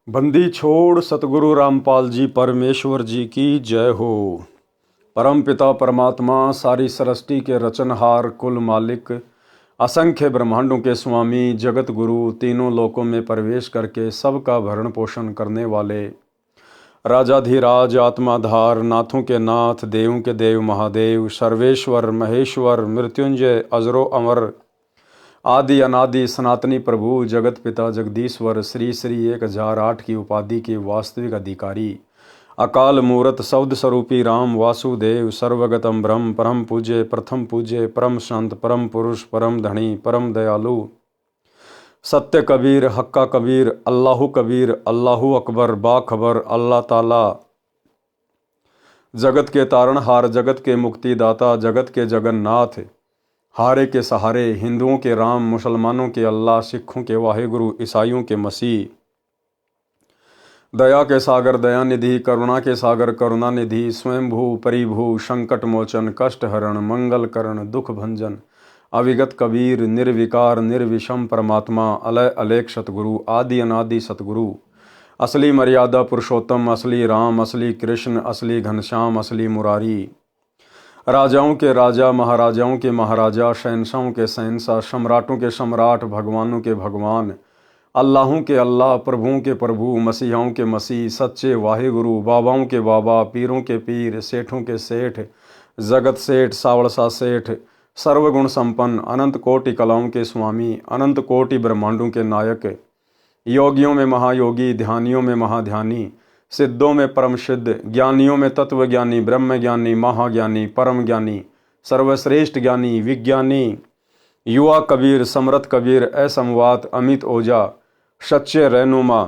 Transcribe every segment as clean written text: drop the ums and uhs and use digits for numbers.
बंदी छोड़ सतगुरु रामपाल जी परमेश्वर जी की जय हो। परम पिता परमात्मा सारी सृष्टि के रचनहार कुल मालिक असंख्य ब्रह्मांडों के स्वामी जगत गुरु तीनों लोकों में प्रवेश करके सबका भरण पोषण करने वाले राजाधिराज आत्माधार नाथों के नाथ देवों के देव महादेव सर्वेश्वर महेश्वर मृत्युंजय अजरो अमर आदि अनादि सनातनी प्रभु जगत पिता जगदीश्वर श्री श्री 1008 की उपाधि के वास्तविक अधिकारी अकाल मूरत शब्द स्वरूपी राम वासुदेव सर्वगतम ब्रह्म परम पूज्य प्रथम पूज्य परम संत परम पुरुष परम धनी परम दयालु सत्य कबीर हक्का कबीर अल्लाहु अकबर बाखबर अल्लाह ताला जगत के तारणहार जगत के मुक्तिदाता जगत के जगन्नाथ हारे के सहारे हिंदुओं के राम मुसलमानों के अल्लाह सिखों के वाहेगुरु ईसाइयों के मसीह दया के सागर दयानिधि करुणा के सागर करुणानिधि स्वयंभू परिभू संकट मोचन कष्ट हरण मंगल करण दुख भंजन अविगत कबीर निर्विकार निर्विषम परमात्मा अलय अलेख सतगुरु आदि अनादि सतगुरु असली मर्यादा पुरुषोत्तम असली राम असली कृष्ण असली घनश्याम असली मुरारी राजाओं के राजा महाराजाओं के महाराजा शहंशाहों के शहंशाह सम्राटों के सम्राट भगवानों के भगवान अल्लाहों के अल्लाह प्रभुओं के प्रभु मसीहाओं के मसीह सच्चे वाहेगुरु बाबाओं के बाबा पीरों के पीर सेठों के सेठ जगत सेठ सावड़सा सेठ सर्वगुण संपन्न अनंत कोटि कलाओं के स्वामी अनंत कोटि ब्रह्मांडों के नायक योगियों में महायोगी ध्यानियों में महाध्यानी सिद्धों में परम सिद्ध ज्ञानियों में तत्व ज्ञानी ब्रह्म ज्ञानी महाज्ञानी परम ज्ञानी सर्वश्रेष्ठ ज्ञानी विज्ञानी युवा कबीर समरथ कबीर असमवात अमित ओझा सच्चे रहनुमा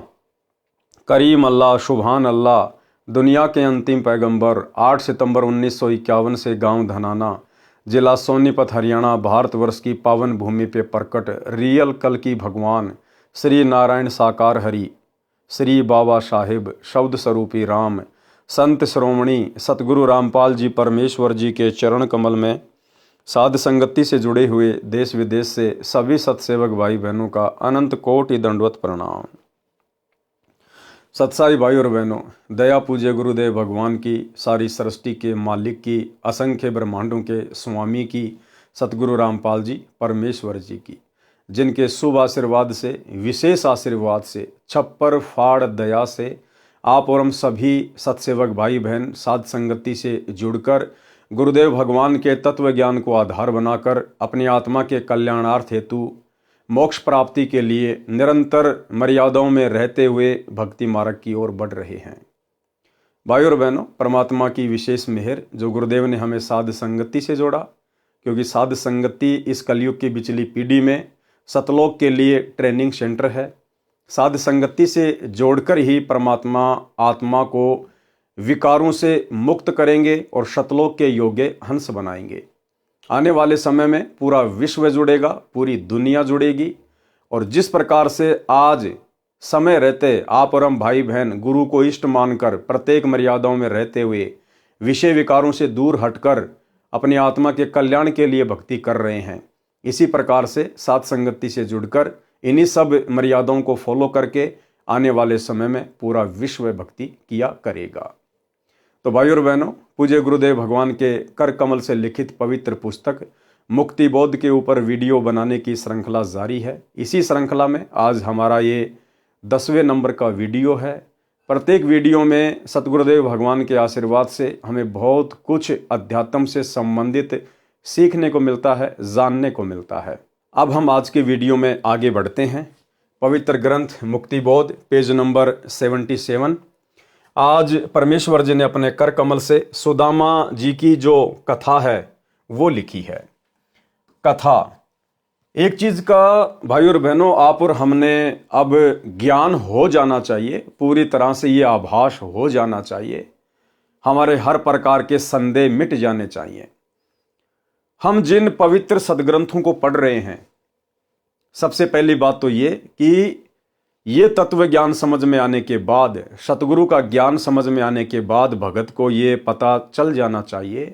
करीम अल्लाह शुभान अल्लाह दुनिया के अंतिम पैगंबर 8 सितंबर 1951 से गांव धनाना जिला सोनीपत हरियाणा भारतवर्ष की पावन भूमि पे प्रकट रियल कल की भगवान श्री नारायण साकार हरि श्री बाबा साहिब शब्द स्वरूपी राम संत श्रोमणी सतगुरु रामपाल जी परमेश्वर जी के चरण कमल में साध संगति से जुड़े हुए देश विदेश से सभी सतसेवक भाई बहनों का अनंत कोटि दंडवत प्रणाम। सत्साई भाई और बहनों, दया पूज्य गुरुदेव भगवान की सारी सृष्टि के मालिक की असंख्य ब्रह्मांडों के स्वामी की सतगुरु रामपाल जी परमेश्वर जी की जिनके शुभ आशीर्वाद से विशेष आशीर्वाद से छप्पर फाड़ दया से आप और हम सभी सत्सेवक भाई बहन साध संगति से जुड़कर गुरुदेव भगवान के तत्व ज्ञान को आधार बनाकर अपनी आत्मा के कल्याणार्थ हेतु मोक्ष प्राप्ति के लिए निरंतर मर्यादाओं में रहते हुए भक्ति मार्ग की ओर बढ़ रहे हैं। भाई और बहनों, परमात्मा की विशेष मेहर जो गुरुदेव ने हमें साध संगति से जोड़ा, क्योंकि साध संगति इस कलयुग की बिचली पीढ़ी में सतलोक के लिए ट्रेनिंग सेंटर है। साध संगति से जोड़कर ही परमात्मा आत्मा को विकारों से मुक्त करेंगे और सतलोक के योग्य हंस बनाएंगे। आने वाले समय में पूरा विश्व जुड़ेगा, पूरी दुनिया जुड़ेगी। और जिस प्रकार से आज समय रहते आप और हम भाई बहन गुरु को इष्ट मानकर प्रत्येक मर्यादाओं में रहते हुए विषय विकारों से दूर हटकर अपनी आत्मा के कल्याण के लिए भक्ति कर रहे हैं, इसी प्रकार से साध संगति से जुड़कर इन्हीं सब मर्यादाओं को फॉलो करके आने वाले समय में पूरा विश्व भक्ति किया करेगा। तो भाई और बहनों, पूज्य गुरुदेव भगवान के कर कमल से लिखित पवित्र पुस्तक मुक्ति बोध के ऊपर वीडियो बनाने की श्रृंखला जारी है। इसी श्रृंखला में आज हमारा ये 10वें नंबर का वीडियो है। प्रत्येक वीडियो में सतगुरुदेव भगवान के आशीर्वाद से हमें बहुत कुछ अध्यात्म से संबंधित सीखने को मिलता है, जानने को मिलता है। अब हम आज के वीडियो में आगे बढ़ते हैं। पवित्र ग्रंथ मुक्ति बोध पेज नंबर 77। आज परमेश्वर जी ने अपने कर कमल से सुदामा जी की जो कथा है वो लिखी है। कथा एक चीज का भाई और बहनों आप और हमने अब ज्ञान हो जाना चाहिए, पूरी तरह से ये आभास हो जाना चाहिए, हमारे हर प्रकार के संदेह मिट जाने चाहिए। हम जिन पवित्र सदग्रंथों को पढ़ रहे हैं, सबसे पहली बात तो ये कि ये तत्व ज्ञान समझ में आने के बाद, सतगुरु का ज्ञान समझ में आने के बाद भगत को ये पता चल जाना चाहिए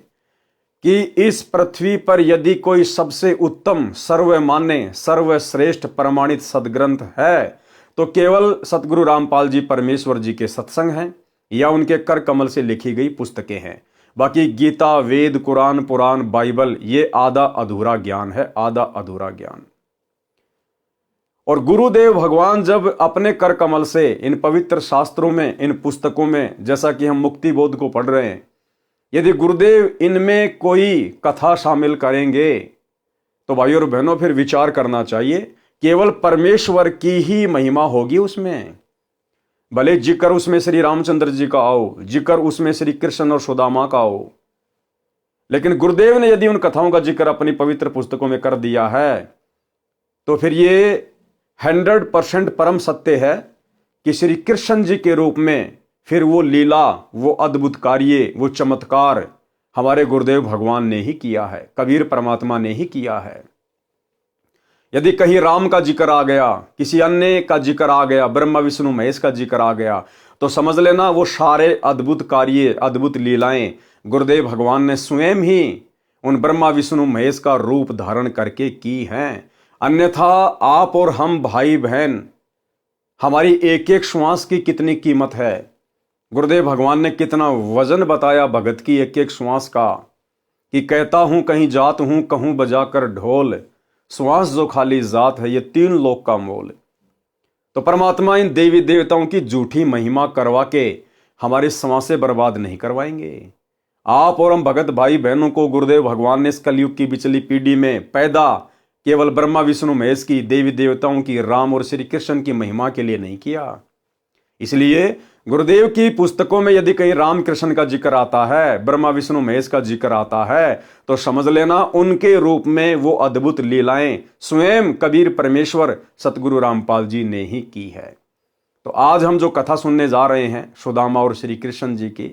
कि इस पृथ्वी पर यदि कोई सबसे उत्तम सर्वमान्य सर्वश्रेष्ठ प्रमाणित सदग्रंथ है तो केवल सतगुरु रामपाल जी परमेश्वर जी के सत्संग हैं या उनके कर कमल से लिखी गई पुस्तकें हैं। बाकी गीता, वेद, कुरान, पुराण, बाइबल ये आधा अधूरा ज्ञान है, आधा अधूरा ज्ञान। और गुरुदेव भगवान जब अपने कर कमल से इन पवित्र शास्त्रों में, इन पुस्तकों में, जैसा कि हम मुक्ति बोध को पढ़ रहे हैं, यदि गुरुदेव इनमें कोई कथा शामिल करेंगे तो भाइयों और बहनों फिर विचार करना चाहिए, केवल परमेश्वर की ही महिमा होगी उसमें। भले जिक्र उसमें श्री रामचंद्र जी का आओ, जिक्र उसमें श्री कृष्ण और सुदामा का आओ, लेकिन गुरुदेव ने यदि उन कथाओं का जिक्र अपनी पवित्र पुस्तकों में कर दिया है तो फिर ये 100% परम सत्य है कि श्री कृष्ण जी के रूप में फिर वो लीला, वो अद्भुत कार्य, वो चमत्कार हमारे गुरुदेव भगवान ने ही किया है, कबीर परमात्मा ने ही किया है। यदि कहीं राम का जिक्र आ गया, किसी अन्य का जिक्र आ गया, ब्रह्मा विष्णु महेश का जिक्र आ गया, तो समझ लेना वो सारे अद्भुत कार्य, अद्भुत लीलाएं गुरुदेव भगवान ने स्वयं ही उन ब्रह्मा विष्णु महेश का रूप धारण करके की हैं। अन्यथा आप और हम भाई बहन, हमारी एक एक श्वास की कितनी कीमत है। गुरुदेव भगवान ने कितना वजन बताया भगत की एक एक श्वास का, कि कहता हूं कहीं जात हूं, कहूं बजाकर ढोल, श्वास जो खाली जात है ये 3 लोक का मोल। तो परमात्मा इन देवी देवताओं की झूठी महिमा करवा के हमारी श्वासें बर्बाद नहीं करवाएंगे। आप और हम भगत भाई बहनों को गुरुदेव भगवान ने इस कलयुग की बिचली पीढ़ी में पैदा केवल ब्रह्मा विष्णु महेश की, देवी देवताओं की, राम और श्री कृष्ण की महिमा के लिए नहीं किया। इसलिए गुरुदेव की पुस्तकों में यदि कहीं राम कृष्ण का जिक्र आता है, ब्रह्मा विष्णु महेश का जिक्र आता है, तो समझ लेना उनके रूप में वो अद्भुत लीलाएं स्वयं कबीर परमेश्वर सतगुरु रामपाल जी ने ही की है। तो आज हम जो कथा सुनने जा रहे हैं सुदामा और श्री कृष्ण जी की,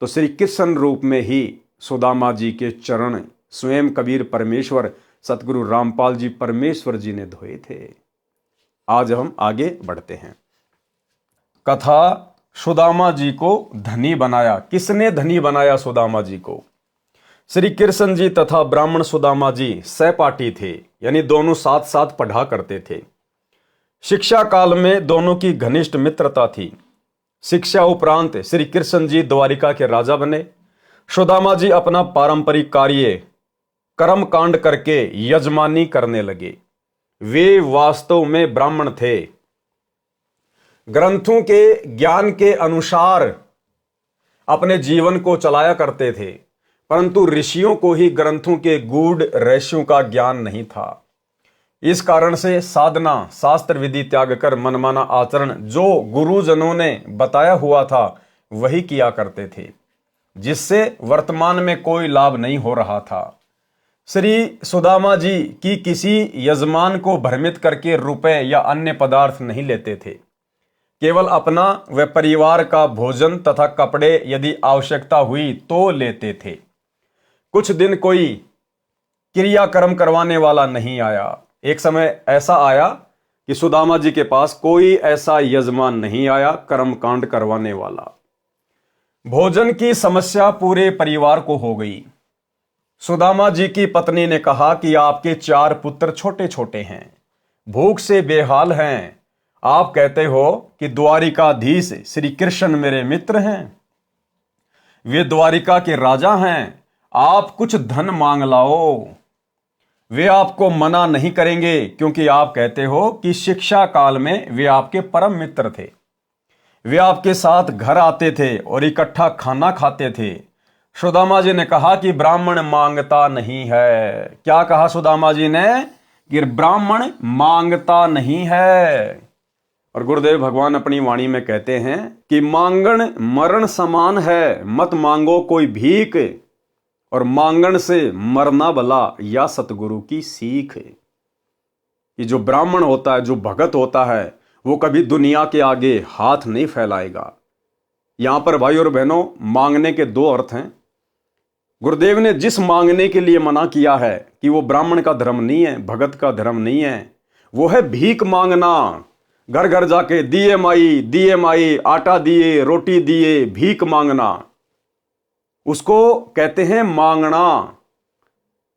तो श्री कृष्ण रूप में ही सुदामा जी के चरण स्वयं कबीर परमेश्वर सतगुरु रामपाल जी परमेश्वर जी ने धोए थे। आज हम आगे बढ़ते हैं। कथा सुदामा जी को धनी बनाया। किसने धनी बनाया सुदामा जी को? श्री कृष्ण जी तथा ब्राह्मण सुदामा जी सहपाठी थे, यानी दोनों साथ साथ पढ़ा करते थे। शिक्षा काल में दोनों की घनिष्ठ मित्रता थी। शिक्षा उपरांत श्री कृष्ण जी द्वारिका के राजा बने। सुदामा जी अपना पारंपरिक कार्य कर्म कांड करके यजमानी करने लगे। वे वास्तव में ब्राह्मण थे। ग्रंथों के ज्ञान के अनुसार अपने जीवन को चलाया करते थे, परंतु ऋषियों को ही ग्रंथों के गूढ़ रहस्यों का ज्ञान नहीं था। इस कारण से साधना, शास्त्र विधि त्याग कर मनमाना आचरण जो गुरुजनों ने बताया हुआ था वही किया करते थे, जिससे वर्तमान में कोई लाभ नहीं हो रहा था। श्री सुदामा जी की किसी यजमान को भ्रमित करके रुपए या अन्य पदार्थ नहीं लेते थे। केवल अपना व परिवार का भोजन तथा कपड़े यदि आवश्यकता हुई तो लेते थे। कुछ दिन कोई क्रियाकर्म करवाने वाला नहीं आया। एक समय ऐसा आया कि सुदामा जी के पास कोई ऐसा यजमान नहीं आया कर्मकांड करवाने वाला। भोजन की समस्या पूरे परिवार को हो गई। सुदामा जी की पत्नी ने कहा कि आपके 4 पुत्र छोटे छोटे हैं, भूख से बेहाल हैं। आप कहते हो कि द्वारिकाधीश श्री कृष्ण मेरे मित्र हैं, वे द्वारिका के राजा हैं, आप कुछ धन मांग लाओ। वे आपको मना नहीं करेंगे, क्योंकि आप कहते हो कि शिक्षा काल में वे आपके परम मित्र थे। वे आपके साथ घर आते थे और इकट्ठा खाना खाते थे। सुदामा जी ने कहा कि ब्राह्मण मांगता नहीं है। क्या कहा सुदामा जी ने? कि ब्राह्मण मांगता नहीं है। और गुरुदेव भगवान अपनी वाणी में कहते हैं कि मांगण मरण समान है, मत मांगो कोई भीख, और मांगण से मरना भला या सतगुरु की सीख। कि जो ब्राह्मण होता है, जो भगत होता है, वो कभी दुनिया के आगे हाथ नहीं फैलाएगा। यहां पर भाई और बहनों, मांगने के 2 अर्थ हैं। गुरुदेव ने जिस मांगने के लिए मना किया है कि वो ब्राह्मण का धर्म नहीं है, भगत का धर्म नहीं है, वो है भीख मांगना। घर घर जाके दिए माई, आटा दिए, रोटी दिए, भीख मांगना, उसको कहते हैं मांगना।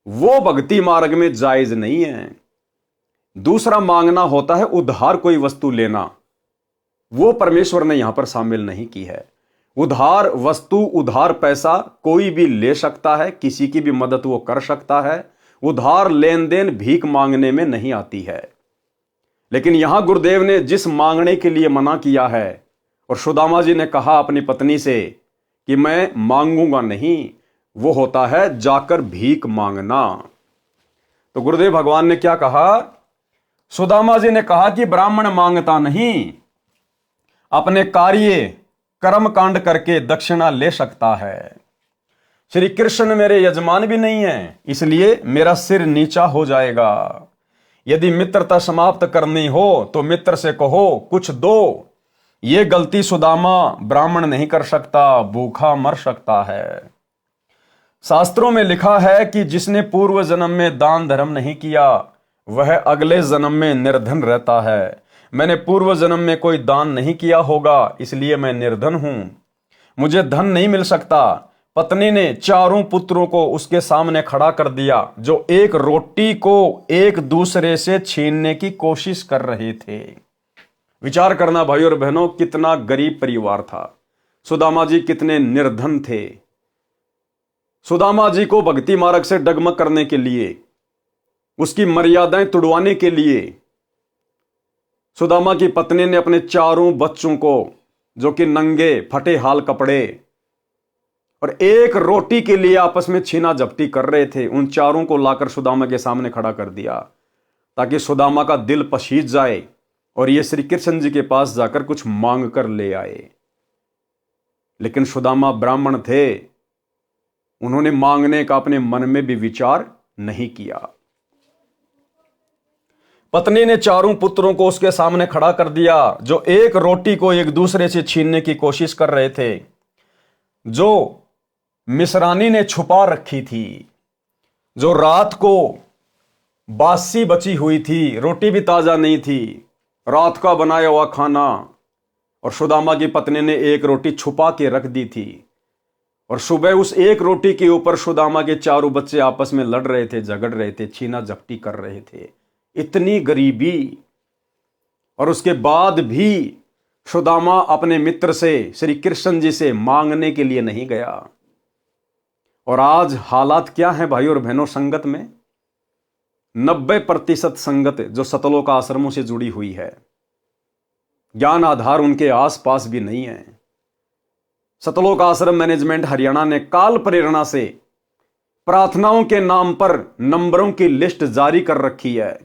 वो भक्ति मार्ग में जायज नहीं है। दूसरा मांगना होता है उधार कोई वस्तु लेना, वो परमेश्वर ने यहां पर शामिल नहीं की है। उधार वस्तु, उधार पैसा कोई भी ले सकता है, किसी की भी मदद वो कर सकता है। उधार लेन देन भीख मांगने में नहीं आती है। लेकिन यहां गुरुदेव ने जिस मांगने के लिए मना किया है, और सुदामा जी ने कहा अपनी पत्नी से कि मैं मांगूंगा नहीं, वो होता है जाकर भीख मांगना। तो गुरुदेव भगवान ने क्या कहा? सुदामा जी ने कहा कि ब्राह्मण मांगता नहीं, अपने कार्य कर्म कांड करके दक्षिणा ले सकता है। श्री कृष्ण मेरे यजमान भी नहीं है, इसलिए मेरा सिर नीचा हो जाएगा। यदि मित्रता समाप्त करनी हो तो मित्र से कहो कुछ दो। ये गलती सुदामा ब्राह्मण नहीं कर सकता, भूखा मर सकता है। शास्त्रों में लिखा है कि जिसने पूर्व जन्म में दान धर्म नहीं किया वह अगले जन्म में निर्धन रहता है। मैंने पूर्व जन्म में कोई दान नहीं किया होगा, इसलिए मैं निर्धन हूं, मुझे धन नहीं मिल सकता। पत्नी ने चारों पुत्रों को उसके सामने खड़ा कर दिया, जो एक रोटी को एक दूसरे से छीनने की कोशिश कर रहे थे। विचार करना भाई और बहनों, कितना गरीब परिवार था। सुदामा जी कितने निर्धन थे। सुदामा जी को भक्ति मार्ग से डगमग करने के लिए, उसकी मर्यादाएं तुड़वाने के लिए सुदामा की पत्नी ने अपने चारों बच्चों को, जो कि नंगे फटे हाल कपड़े और एक रोटी के लिए आपस में छीना झपटी कर रहे थे, उन चारों को लाकर सुदामा के सामने खड़ा कर दिया, ताकि सुदामा का दिल पसीज जाए और ये श्री कृष्ण जी के पास जाकर कुछ मांग कर ले आए। लेकिन सुदामा ब्राह्मण थे, उन्होंने मांगने का अपने मन में भी विचार नहीं किया। पत्नी ने चारों पुत्रों को उसके सामने खड़ा कर दिया, जो एक रोटी को एक दूसरे से छीनने की कोशिश कर रहे थे, जो मिश्रानी ने छुपा रखी थी, जो रात को बासी बची हुई थी, रोटी भी ताजा नहीं थी, रात का बनाया हुआ खाना, और सुदामा की पत्नी ने एक रोटी छुपा के रख दी थी। और सुबह उस एक रोटी के ऊपर सुदामा के चारों बच्चे आपस में लड़ रहे थे, झगड़ रहे थे, छीना झपटी कर रहे थे। इतनी गरीबी, और उसके बाद भी सुदामा अपने मित्र से, श्री कृष्ण जी से मांगने के लिए नहीं गया। और आज हालात क्या है भाई और बहनों संगत में? 90% संगत जो सतलोक आश्रमों से जुड़ी हुई है, ज्ञान आधार उनके आसपास भी नहीं है। सतलोक आश्रम मैनेजमेंट हरियाणा ने काल प्रेरणा से प्रार्थनाओं के नाम पर नंबरों की लिस्ट जारी कर रखी है,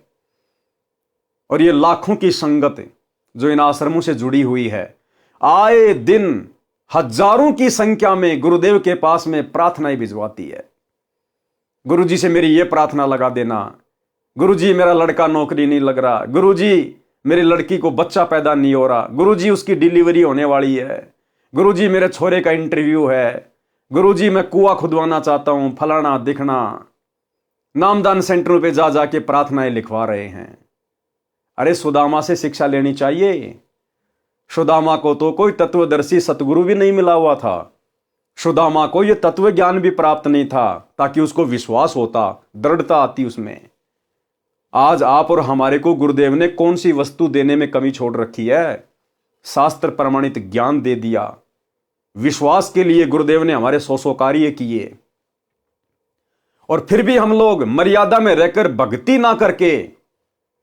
और ये लाखों की संगत जो इन आश्रमों से जुड़ी हुई है, आए दिन हजारों की संख्या में गुरुदेव के पास में प्रार्थनाएं भिजवाती है। गुरुजी से मेरी ये प्रार्थना लगा देना, गुरुजी मेरा लड़का नौकरी नहीं लग रहा, गुरुजी मेरी लड़की को बच्चा पैदा नहीं हो रहा, गुरुजी उसकी डिलीवरी होने वाली है, गुरुजी मेरे छोरे का इंटरव्यू है, गुरुजी मैं कुआं खुदवाना चाहता हूं, फलाना दिखना। नामदान सेंटरों पे जा जाके प्रार्थनाएं लिखवा रहे हैं। अरे सुदामा से शिक्षा लेनी चाहिए। सुदामा को तो कोई तत्वदर्शी सतगुरु भी नहीं मिला हुआ था। सुदामा को यह तत्व ज्ञान भी प्राप्त नहीं था, ताकि उसको विश्वास होता, दृढ़ता आती उसमें। आज आप और हमारे को गुरुदेव ने कौन सी वस्तु देने में कमी छोड़ रखी है? शास्त्र प्रमाणित ज्ञान दे दिया। विश्वास के लिए गुरुदेव ने हमारे 100 कार्य किए, और फिर भी हम लोग मर्यादा में रहकर भक्ति ना करके,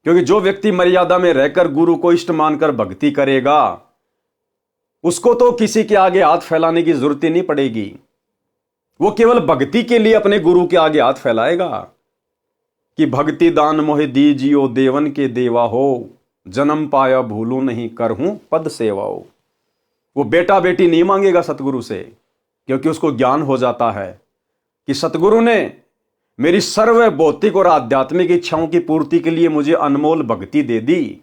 क्योंकि जो व्यक्ति मर्यादा में रहकर गुरु को इष्ट मानकर भक्ति करेगा, उसको तो किसी के आगे हाथ फैलाने की जरूरत ही नहीं पड़ेगी। वो केवल भक्ति के लिए अपने गुरु के आगे हाथ फैलाएगा कि भक्ति दान मोहि दीजियो देवन के देवा हो, जन्म पाया भूलू नहीं करहूं पद सेवाओ। वो बेटा बेटी नहीं मांगेगा सतगुरु से, क्योंकि उसको ज्ञान हो जाता है कि सतगुरु ने मेरी सर्व भौतिक और आध्यात्मिक इच्छाओं की पूर्ति के लिए मुझे अनमोल भक्ति दे दी।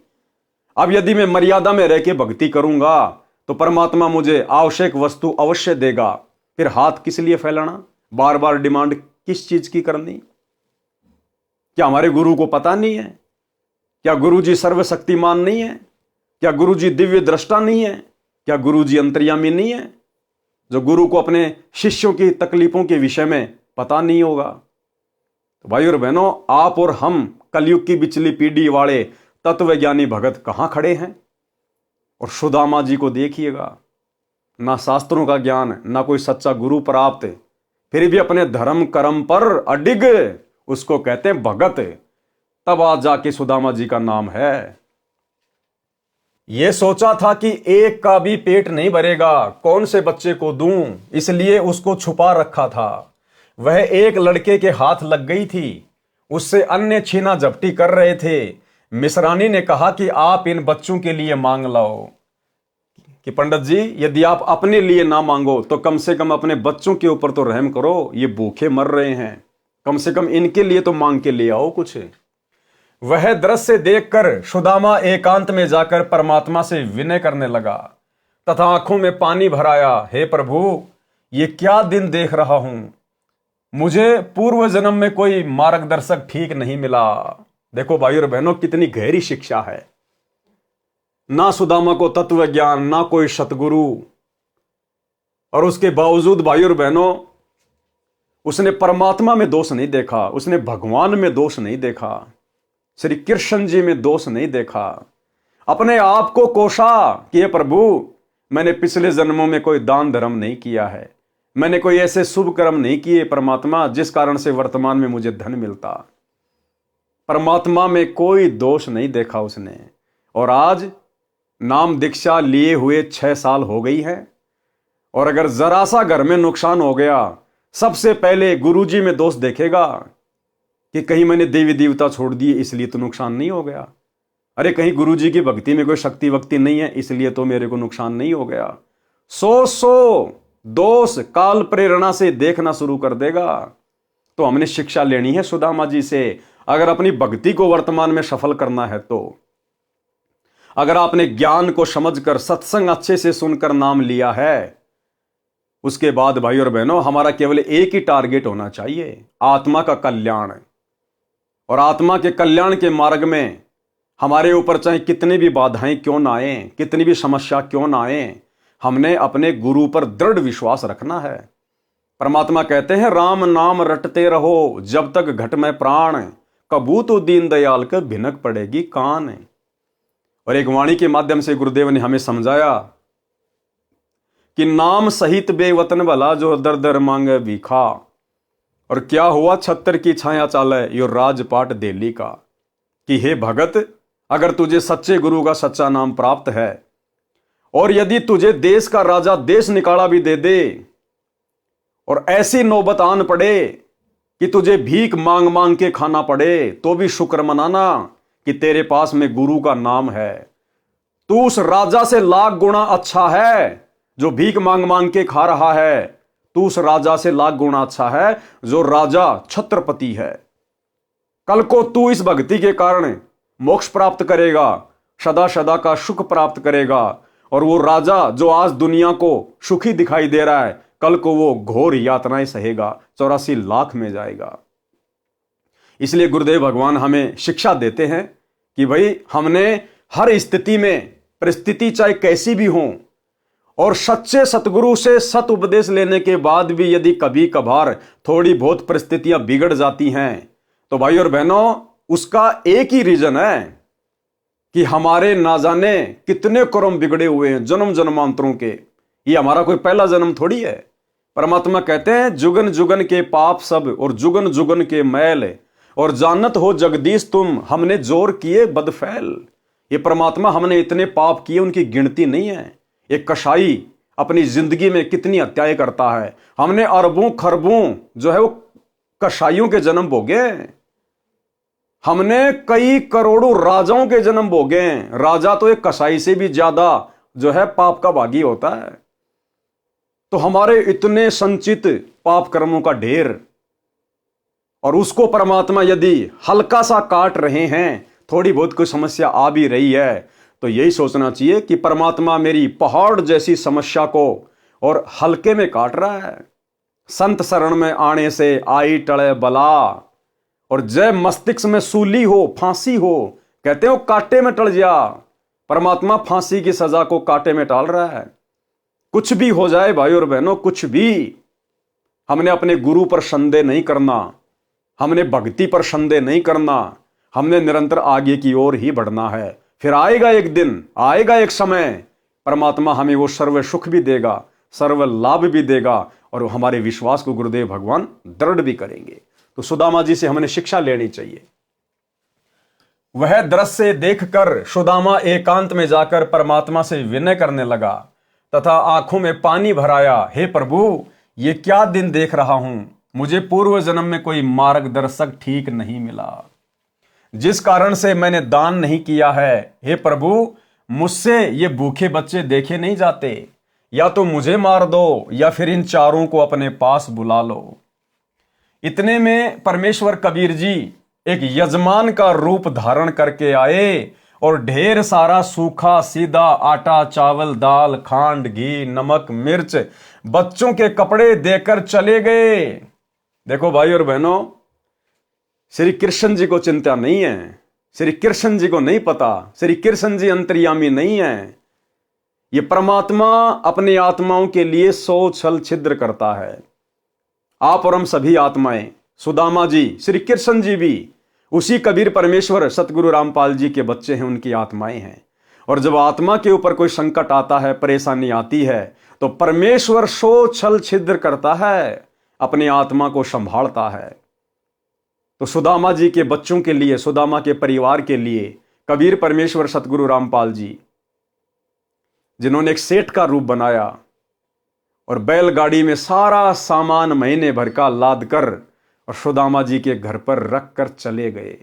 अब यदि मैं मर्यादा में रह के भक्ति करूंगा तो परमात्मा मुझे आवश्यक वस्तु अवश्य देगा। फिर हाथ किस लिए फैलाना, बार बार डिमांड किस चीज की करनी? क्या हमारे गुरु को पता नहीं है? क्या गुरु जी सर्वशक्तिमान नहीं है? क्या गुरु जी दिव्य दृष्टा नहीं है? क्या गुरु जी अंतर्यामी नहीं है, जो गुरु को अपने शिष्यों की तकलीफों के विषय में पता नहीं होगा? तो भाई और बहनों, आप और हम कलयुग की बिचली पीढ़ी वाले तत्वज्ञानी भगत कहां खड़े हैं? और सुदामा जी को देखिएगा, ना शास्त्रों का ज्ञान, ना कोई सच्चा गुरु प्राप्त, फिर भी अपने धर्म कर्म पर अडिग, उसको कहते हैं भगत। तब आज जाके सुदामा जी का नाम है। ये सोचा था कि एक का भी पेट नहीं भरेगा, कौन से बच्चे को दूं, इसलिए उसको छुपा रखा था। वह एक लड़के के हाथ लग गई थी, उससे अन्य छीना झपटी कर रहे थे। मिसरानी ने कहा कि आप इन बच्चों के लिए मांग लाओ। कि पंडित जी, यदि आप अपने लिए ना मांगो तो कम से कम अपने बच्चों के ऊपर तो रहम करो, ये भूखे मर रहे हैं, कम से कम इनके लिए तो मांग के ले आओ कुछ। वह दृश्य देखकर सुदामा एकांत में जाकर परमात्मा से विनय करने लगा तथा आंखों में पानी भराया। हे प्रभु, ये क्या दिन देख रहा हूं, मुझे पूर्व जन्म में कोई मार्गदर्शक ठीक नहीं मिला। देखो भाई और बहनों, कितनी गहरी शिक्षा है। ना सुदामा को तत्व ज्ञान, ना कोई सतगुरु, और उसके बावजूद भाई और बहनों उसने परमात्मा में दोष नहीं देखा, उसने भगवान में दोष नहीं देखा, श्री कृष्ण जी में दोष नहीं देखा। अपने आप को कोसा कि हे प्रभु, मैंने पिछले जन्मों में कोई दान धर्म नहीं किया है, मैंने कोई ऐसे शुभ कर्म नहीं किए परमात्मा जिस कारण से वर्तमान में मुझे धन मिलता। परमात्मा में कोई दोष नहीं देखा उसने। और आज नाम दीक्षा लिए हुए 6 साल हो गई है, और अगर जरा सा घर में नुकसान हो गया, सबसे पहले गुरुजी में दोष देखेगा कि कहीं मैंने देवी देवता छोड़ दिए इसलिए तो नुकसान नहीं हो गया। अरे कहीं गुरुजी की भक्ति में कोई शक्ति वक्ति नहीं है इसलिए तो मेरे को नुकसान नहीं हो गया। सौ दोष काल प्रेरणा से देखना शुरू कर देगा। तो हमने शिक्षा लेनी है सुदामा जी से, अगर अपनी भक्ति को वर्तमान में सफल करना है तो। अगर आपने ज्ञान को समझकर सत्संग अच्छे से सुनकर नाम लिया है, उसके बाद भाई और बहनों हमारा केवल एक ही टारगेट होना चाहिए, आत्मा का कल्याण। और आत्मा के कल्याण के मार्ग में हमारे ऊपर चाहे कितनी भी बाधाएं क्यों ना आए, कितनी भी समस्या क्यों ना आए, हमने अपने गुरु पर दृढ़ विश्वास रखना है। परमात्मा कहते हैं, राम नाम रटते रहो जब तक घट में प्राण, कबू तो दीन दयाल के भिनक पड़ेगी कान। और एक वाणी के माध्यम से गुरुदेव ने हमें समझाया कि नाम सहित बेवतन भला जो दर दर मांगे भीखा। और क्या हुआ छत्तर की छाया चाले यो राजपाट दिल्ली का। कि हे भगत, अगर तुझे सच्चे गुरु का सच्चा नाम प्राप्त है और यदि तुझे देश का राजा देश निकाला भी दे दे और ऐसी नौबत आन पड़े कि तुझे भीख मांग मांग के खाना पड़े, तो भी शुक्र मनाना कि तेरे पास में गुरु का नाम है। तू उस राजा से लाख गुना अच्छा है जो भीख मांग मांग के खा रहा है, तू उस राजा से लाख गुना अच्छा है जो राजा छत्रपति है। कल को तू इस भक्ति के कारण मोक्ष प्राप्त करेगा, सदा सदा का सुख प्राप्त करेगा। और वो राजा जो आज दुनिया को सुखी दिखाई दे रहा है, कल को वो घोर यातनाएं सहेगा, 84 लाख में जाएगा। इसलिए गुरुदेव भगवान हमें शिक्षा देते हैं कि भाई हमने हर स्थिति में, परिस्थिति चाहे कैसी भी हो, और सच्चे सतगुरु से सत उपदेश लेने के बाद भी यदि कभी कभार थोड़ी बहुत परिस्थितियां बिगड़ जाती हैं, तो भाई और बहनों उसका एक ही रीजन है कि हमारे ना जाने कितने कर्म बिगड़े हुए हैं जन्म जन्मांतरों के। ये हमारा कोई पहला जन्म थोड़ी है। परमात्मा कहते हैं, जुगन जुगन के पाप सब और जुगन जुगन के मैल, और जानत हो जगदीश तुम हमने जोर किए बदफैल। ये परमात्मा हमने इतने पाप किए उनकी गिनती नहीं है। एक कसाई अपनी जिंदगी में कितनी हत्याएं करता है, हमने अरबों खरबों जो है वो कसाईयों के जन्म भोगे। हमने कई करोड़ों राजाओं के जन्म भोगे। राजा तो एक कसाई से भी ज्यादा जो है पाप का भागी होता है। तो हमारे इतने संचित पाप कर्मों का ढेर, और उसको परमात्मा यदि हल्का सा काट रहे हैं, थोड़ी बहुत कोई समस्या आ भी रही है, तो यही सोचना चाहिए कि परमात्मा मेरी पहाड़ जैसी समस्या को और हल्के में काट रहा है। संत शरण में आने से आई टले बला, और जय मस्तिष्क में सूली हो, फांसी हो, कहते हो कांटे में टल जा। परमात्मा फांसी की सजा को कांटे में टाल रहा है। कुछ भी हो जाए भाई और बहनों, कुछ भी, हमने अपने गुरु पर संदेह नहीं करना, हमने भक्ति पर संदेह नहीं करना, हमने निरंतर आगे की ओर ही बढ़ना है। फिर आएगा एक दिन, आएगा एक समय, परमात्मा हमें वो सर्व सुख भी देगा, सर्व लाभ भी देगा, और हमारे विश्वास को गुरुदेव भगवान दृढ़ भी करेंगे। तो सुदामा जी से हमने शिक्षा लेनी चाहिए। वह दृश्य देखकर सुदामा एकांत में जाकर परमात्मा से विनय करने लगा तथा आंखों में पानी भराया, हे प्रभु, ये क्या दिन देख रहा हूं, मुझे पूर्व जन्म में कोई मार्गदर्शक ठीक नहीं मिला, जिस कारण से मैंने दान नहीं किया है। हे प्रभु, मुझसे ये भूखे बच्चे देखे नहीं जाते, या तो मुझे मार दो या फिर इन चारों को अपने पास बुला लो। इतने में परमेश्वर कबीर जी एक यजमान का रूप धारण करके आए और ढेर सारा सूखा सीधा आटा, चावल, दाल, खांड, घी, नमक, मिर्च बच्चों के कपड़े देकर चले गए। देखो भाई और बहनों, श्री कृष्ण जी को चिंता नहीं है, श्री कृष्ण जी को नहीं पता, श्री कृष्ण जी अंतर्यामी नहीं है। ये परमात्मा अपनी आत्माओं के लिए 100 छल छिद्र करता है। आप और हम सभी आत्माएं, सुदामा जी, श्री कृष्ण जी भी उसी कबीर परमेश्वर सतगुरु रामपाल जी के बच्चे हैं, उनकी आत्माएं हैं। और जब आत्मा के ऊपर कोई संकट आता है, परेशानी आती है, तो परमेश्वर 100 छल छिद्र करता है, अपनी आत्मा को संभालता है। तो सुदामा जी के बच्चों के लिए, सुदामा के परिवार के लिए कबीर परमेश्वर सतगुरु रामपाल जी, जिन्होंने एक सेठ का रूप बनाया और बैलगाड़ी में सारा सामान महीने भर का लाद कर और सुदामा जी के घर पर रख कर चले गए।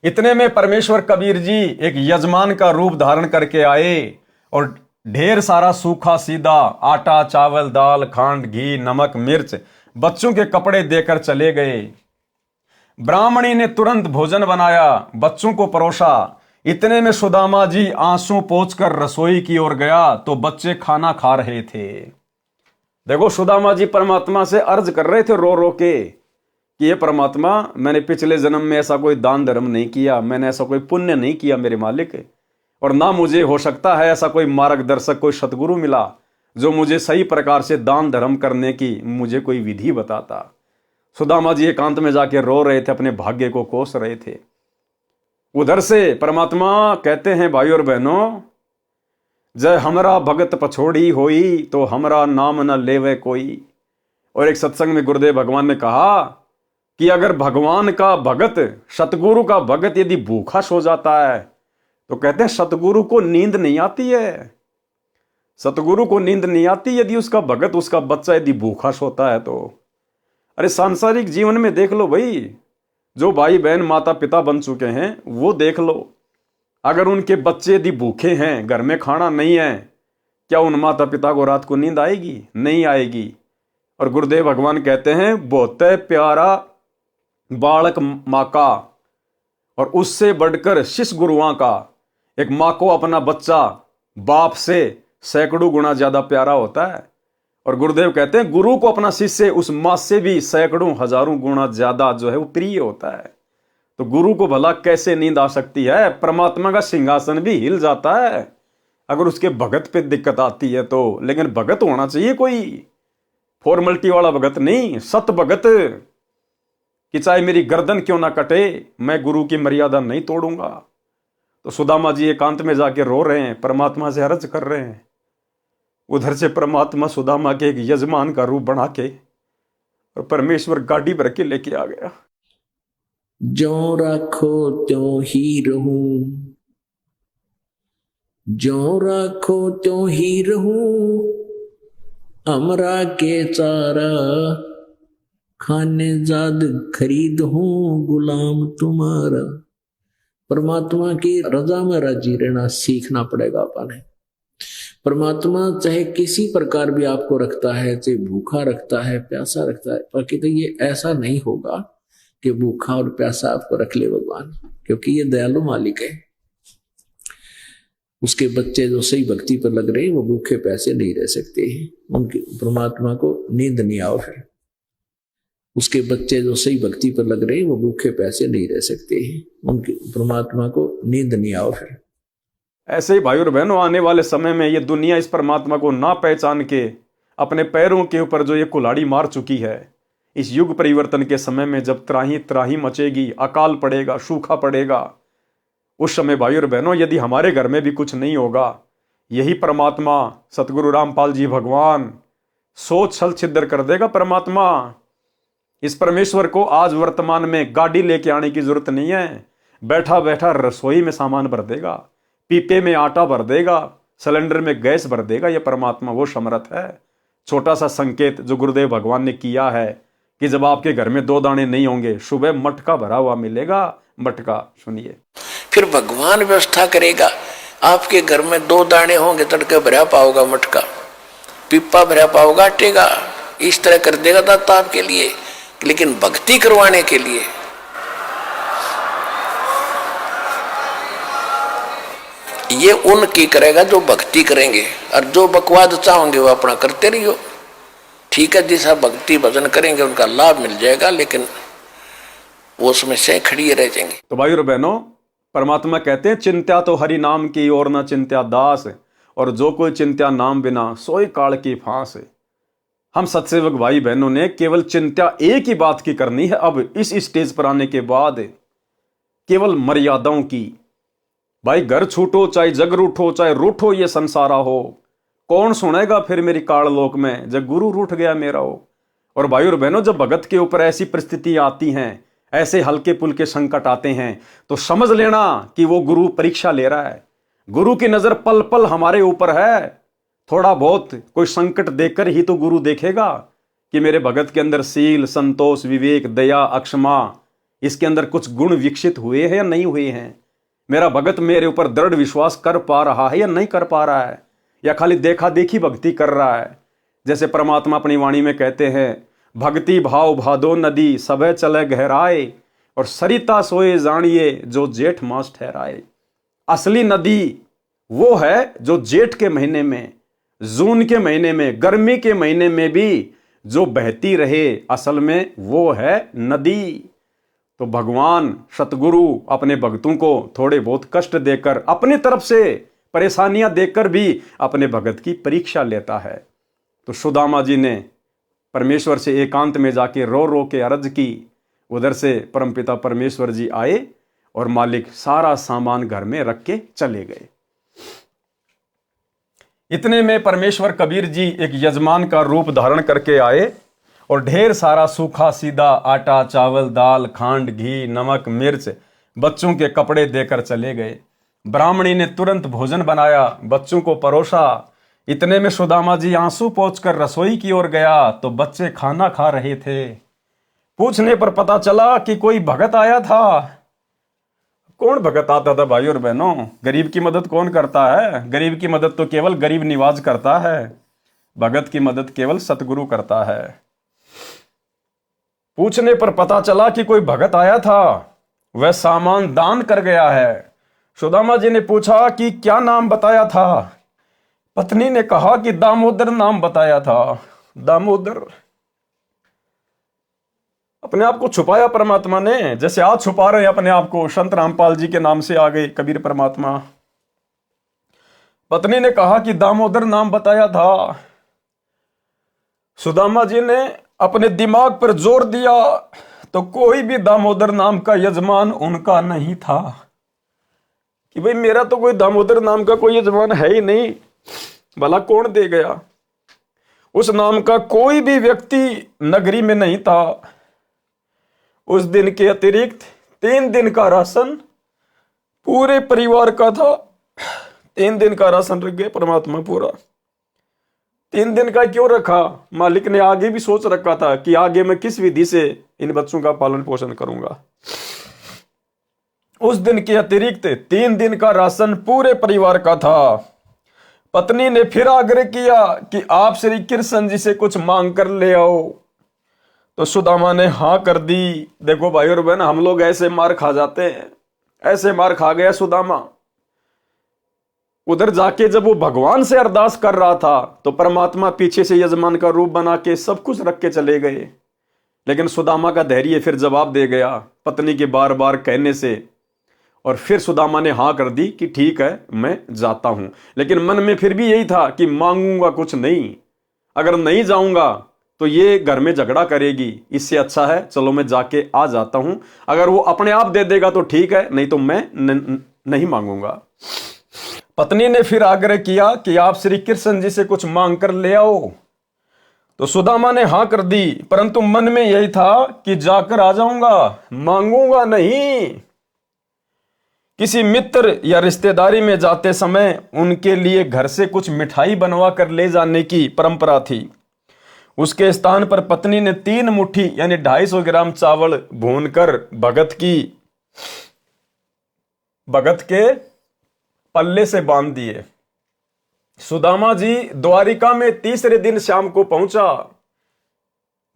इतने में परमेश्वर कबीर जी एक यजमान का रूप धारण करके आए और ढेर सारा सूखा सीधा आटा, चावल, दाल, खांड, घी, नमक, मिर्च बच्चों के कपड़े देकर चले गए। ब्राह्मणी ने तुरंत भोजन बनाया, बच्चों को परोसा। इतने में सुदामा जी आंसू पोंछकर रसोई की ओर गया तो बच्चे खाना खा रहे थे। देखो, सुदामा जी परमात्मा से अर्ज कर रहे थे रो रो के कि ये परमात्मा, मैंने पिछले जन्म में ऐसा कोई दान धर्म नहीं किया, मैंने ऐसा कोई पुण्य नहीं किया मेरे मालिक, और ना मुझे हो सकता है ऐसा कोई मार्गदर्शक, कोई सतगुरु मिला जो मुझे सही प्रकार से दान धर्म करने की मुझे कोई विधि बताता। सुदामा जी एकांत में जाके रो रहे थे, अपने भाग्य को कोस रहे थे। उधर से परमात्मा कहते हैं, भाई और बहनों, जय हमरा भगत पछोड़ी होई तो हमरा नाम न लेवे कोई। और एक सत्संग में गुरुदेव भगवान ने कहा कि अगर भगवान का भगत, सतगुरु का भगत यदि भूखा सो जाता है तो कहते हैं सतगुरु को नींद नहीं आती है, सतगुरु को नींद नहीं आती यदि उसका भगत, उसका बच्चा यदि भूखा सोता है तो। अरे सांसारिक जीवन में देख लो भाई, जो भाई बहन माता पिता बन चुके हैं वो देख लो, अगर उनके बच्चे यदि भूखे हैं, घर में खाना नहीं है, क्या उन माता पिता को रात को नींद आएगी? नहीं आएगी। और गुरुदेव भगवान कहते हैं, बहुत प्यारा बालक माँ का और उससे बढ़कर शिष्य गुरुआं का। एक माँ को अपना बच्चा बाप से सैकड़ों गुना ज्यादा प्यारा होता है, और गुरुदेव कहते हैं गुरु को अपना शिष्य उस माँ से भी सैकड़ों हजारों गुना ज्यादा जो है वो प्रिय होता है। तो गुरु को भला कैसे नींद आ सकती है? परमात्मा का सिंहासन भी हिल जाता है अगर उसके भगत पे दिक्कत आती है तो। लेकिन भगत होना चाहिए कोई फॉर्मेलिटी वाला भगत नहीं, सत भगत, कि चाहे मेरी गर्दन क्यों ना कटे, मैं गुरु की मर्यादा नहीं तोड़ूंगा। तो सुदामा जी एकांत में जाके रो रहे हैं, परमात्मा से अर्ज कर रहे हैं। उधर से परमात्मा सुदामा के एक यजमान का रूप बना के और परमेश्वर गाड़ी भर के लेके आ गया। जो राखो त्यों ही रहूं, जो राखो त्यों ही रहूं, हमरा के चारा खाने जाद खरीद हूं, गुलाम तुम्हारा। परमात्मा की रजा में राजी रहना सीखना पड़ेगा अपन। परमात्मा चाहे किसी प्रकार भी आपको रखता है, चाहे भूखा रखता है, प्यासा रखता है, पर कहते ये ऐसा नहीं होगा कि भूखा और प्यासा आपको रख ले भगवान, क्योंकि ये दयालु मालिक है। उसके बच्चे जो सही भक्ति पर लग रहे हैं वो भूखे प्यासे नहीं रह सकते हैं, उनकी परमात्मा को नींद नहीं आओ। फिर उसके बच्चे जो सही भक्ति पर लग रहे हैं वो भूखे प्यासे नहीं रह सकते हैं, उनकी परमात्मा को नींद नहीं आओ। फिर ऐसे ही भाई और बहनों, आने वाले समय में ये दुनिया इस परमात्मा को ना पहचान के अपने पैरों के ऊपर जो ये कुल्हाड़ी मार चुकी है, इस युग परिवर्तन के समय में जब त्राही त्राही मचेगी, अकाल पड़ेगा, सूखा पड़ेगा, उस समय भाई और बहनों यदि हमारे घर में भी कुछ नहीं होगा, यही परमात्मा सतगुरु रामपाल जी भगवान सोच छल छिद्र कर देगा। परमात्मा इस परमेश्वर को आज वर्तमान में गाड़ी लेके आने की जरूरत नहीं है, बैठा बैठा रसोई में सामान भर देगा, पीपे में आटा भर देगा, सिलेंडर में गैस भर देगा। यह परमात्मा वो समर्थ है। छोटा सा संकेत जो गुरुदेव भगवान ने किया है कि जब आपके घर में 2 दाने नहीं होंगे, सुबह मटका भरा हुआ मिलेगा। मटका सुनिए, फिर भगवान व्यवस्था करेगा। आपके घर में 2 दाने होंगे, तड़के भरा पाओगा मटका, पिप्पा भरा पाओगा आटे का, इस तरह कर देगा दाता आपके लिए। लेकिन भक्ति करवाने के लिए ये उनकी करेगा जो भक्ति करेंगे, और जो बकवाद चाहोगे वो अपना करते रहियो। ठीक है, जैसा भक्ति भजन करेंगे उनका लाभ मिल जाएगा, लेकिन वो उसमें से खड़ी रह जाएंगे। तो भाई और बहनों, परमात्मा कहते हैं चिंत्या तो हरि नाम की और न चिंत्या दास, और जो कोई चिंत्या नाम बिना सोई काल की फांस। हम सत्सेवक भाई बहनों ने केवल चिंत्या एक ही बात की करनी है अब इस स्टेज पर आने के बाद, केवल मर्यादाओं की। भाई घर छूटो चाहे जग रूठो, चाहे रूठो ये संसारा हो, कौन सुनेगा फिर मेरी काल लोक में जब गुरु रूठ गया मेरा हो। और भाई और बहनों, जब भगत के ऊपर ऐसी परिस्थिति आती हैं, ऐसे हल्के पुल्के संकट आते हैं, तो समझ लेना कि वो गुरु परीक्षा ले रहा है। गुरु की नजर पल पल हमारे ऊपर है। थोड़ा बहुत कोई संकट देखकर ही तो गुरु देखेगा कि मेरे भगत के अंदर शील, संतोष, विवेक, दया, अक्षमा, इसके अंदर कुछ गुण विकसित हुए हैं या नहीं हुए हैं। मेरा भगत मेरे ऊपर दृढ़ विश्वास कर पा रहा है या नहीं कर पा रहा है, या खाली देखा देखी भक्ति कर रहा है। जैसे परमात्मा अपनी वाणी में कहते हैं, भक्ति भाव भादो नदी सब चले गहराए, और सरिता सोए जानिए जो जेठ मास ठहराए। असली नदी वो है जो जेठ के महीने में, जून के महीने में, गर्मी के महीने में भी जो बहती रहे, असल में वो है नदी। तो भगवान सतगुरु अपने भक्तों को थोड़े बहुत कष्ट देकर, अपनी तरफ से परेशानियां देकर भी अपने भगत की परीक्षा लेता है। तो सुदामा जी ने परमेश्वर से एकांत में जाके रो रो के अर्ज की। उधर से परमपिता परमेश्वर जी आए और मालिक सारा सामान घर में रख के चले गए। इतने में परमेश्वर कबीर जी एक यजमान का रूप धारण करके आए और ढेर सारा सूखा सीधा आटा, चावल, दाल, खांड, घी, नमक, मिर्च बच्चों के कपड़े देकर चले गए। ब्राह्मणी ने तुरंत भोजन बनाया, बच्चों को परोसा। इतने में सुदामा जी आंसू पोंछकर रसोई की ओर गया तो बच्चे खाना खा रहे थे। पूछने पर पता चला कि कोई भगत आया था। कौन भगत आता था भाई और बहनों? गरीब की मदद कौन करता है? गरीब की मदद तो केवल गरीब निवाज करता है, भगत की मदद केवल सतगुरु करता है। पूछने पर पता चला कि कोई भगत आया था, वह सामान दान कर गया है। सुदामा जी ने पूछा कि क्या नाम बताया था? पत्नी ने कहा कि दामोदर नाम बताया था। दामोदर अपने आप को छुपाया परमात्मा ने, जैसे आज छुपा रहे अपने आप को। संत रामपाल जी के नाम से आ गए कबीर परमात्मा। पत्नी ने कहा कि दामोदर नाम बताया था। सुदामा जी ने अपने दिमाग पर जोर दिया तो कोई भी दामोदर नाम का यजमान उनका नहीं था, कि भाई मेरा तो कोई दामोदर नाम का कोई यजमान है ही नहीं, भला कौन दे गया। उस नाम का कोई भी व्यक्ति नगरी में नहीं था। उस दिन के अतिरिक्त 3 दिन का राशन पूरे परिवार का था। 3 दिन का राशन रख गए परमात्मा पूरा। 3 दिन का क्यों रखा? मालिक ने आगे भी सोच रखा था कि आगे मैं किस विधि से इन बच्चों का पालन पोषण करूंगा। उस दिन के अतिरिक्त 3 दिन का राशन पूरे परिवार का था। पत्नी ने फिर आग्रह किया कि आप श्री कृष्ण जी से कुछ मांग कर ले आओ, तो सुदामा ने हाँ कर दी। देखो भाई और बहन, हम लोग ऐसे मार खा जाते हैं, ऐसे मार खा गया सुदामा। उधर जाके जब वो भगवान से अरदास कर रहा था तो परमात्मा पीछे से यजमान का रूप बना के सब कुछ रख के चले गए। लेकिन सुदामा का धैर्य फिर जवाब दे गया पत्नी के बार बार कहने से, और फिर सुदामा ने हाँ कर दी कि ठीक है मैं जाता हूं। लेकिन मन में फिर भी यही था कि मांगूंगा कुछ नहीं, अगर नहीं जाऊंगा तो ये घर में झगड़ा करेगी, इससे अच्छा है चलो मैं जाके आ जाता हूं। अगर वो अपने आप दे देगा तो ठीक है, नहीं तो मैं नहीं मांगूंगा। पत्नी ने फिर आग्रह किया कि आप श्री कृष्ण जी से कुछ मांग कर ले आओ। तो सुदामा ने हां कर दी, परंतु मन में यही था कि जाकर आ जाऊंगा, मांगूंगा नहीं। किसी मित्र या रिश्तेदारी में जाते समय उनके लिए घर से कुछ मिठाई बनवा कर ले जाने की परंपरा थी। उसके स्थान पर पत्नी ने 3 मुट्ठी यानी 250 ग्राम चावल भूनकर भगत के पल्ले से बांध दिए। सुदामा जी द्वारिका में तीसरे दिन शाम को पहुंचा।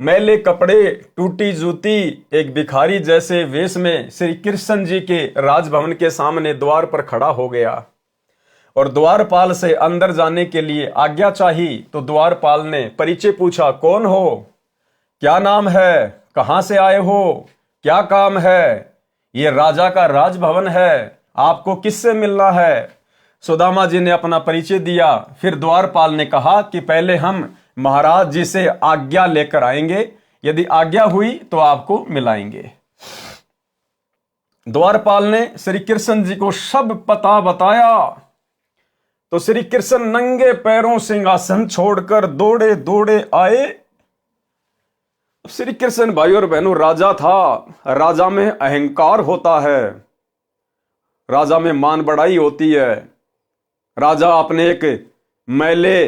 मैले कपड़े, टूटी जूती, एक भिखारी जैसे वेश में श्री कृष्ण जी के राजभवन के सामने द्वार पर खड़ा हो गया और द्वारपाल से अंदर जाने के लिए आज्ञा चाहिए। तो द्वारपाल ने परिचय पूछा, कौन हो, क्या नाम है, कहां से आए हो, क्या काम है? ये राजा का राजभवन है, आपको किससे मिलना है? सुदामा जी ने अपना परिचय दिया। फिर द्वारपाल ने कहा कि पहले हम महाराज जी से आज्ञा लेकर आएंगे, यदि आज्ञा हुई तो आपको मिलाएंगे। द्वारपाल ने श्री कृष्ण जी को सब पता बताया। तो श्री कृष्ण नंगे पैरों सिंहासन छोड़कर दौड़े दौड़े आए। श्री कृष्ण भाई और बहनों राजा था, राजा में अहंकार होता है, राजा में मान बढ़ाई होती है। राजा अपने एक मैले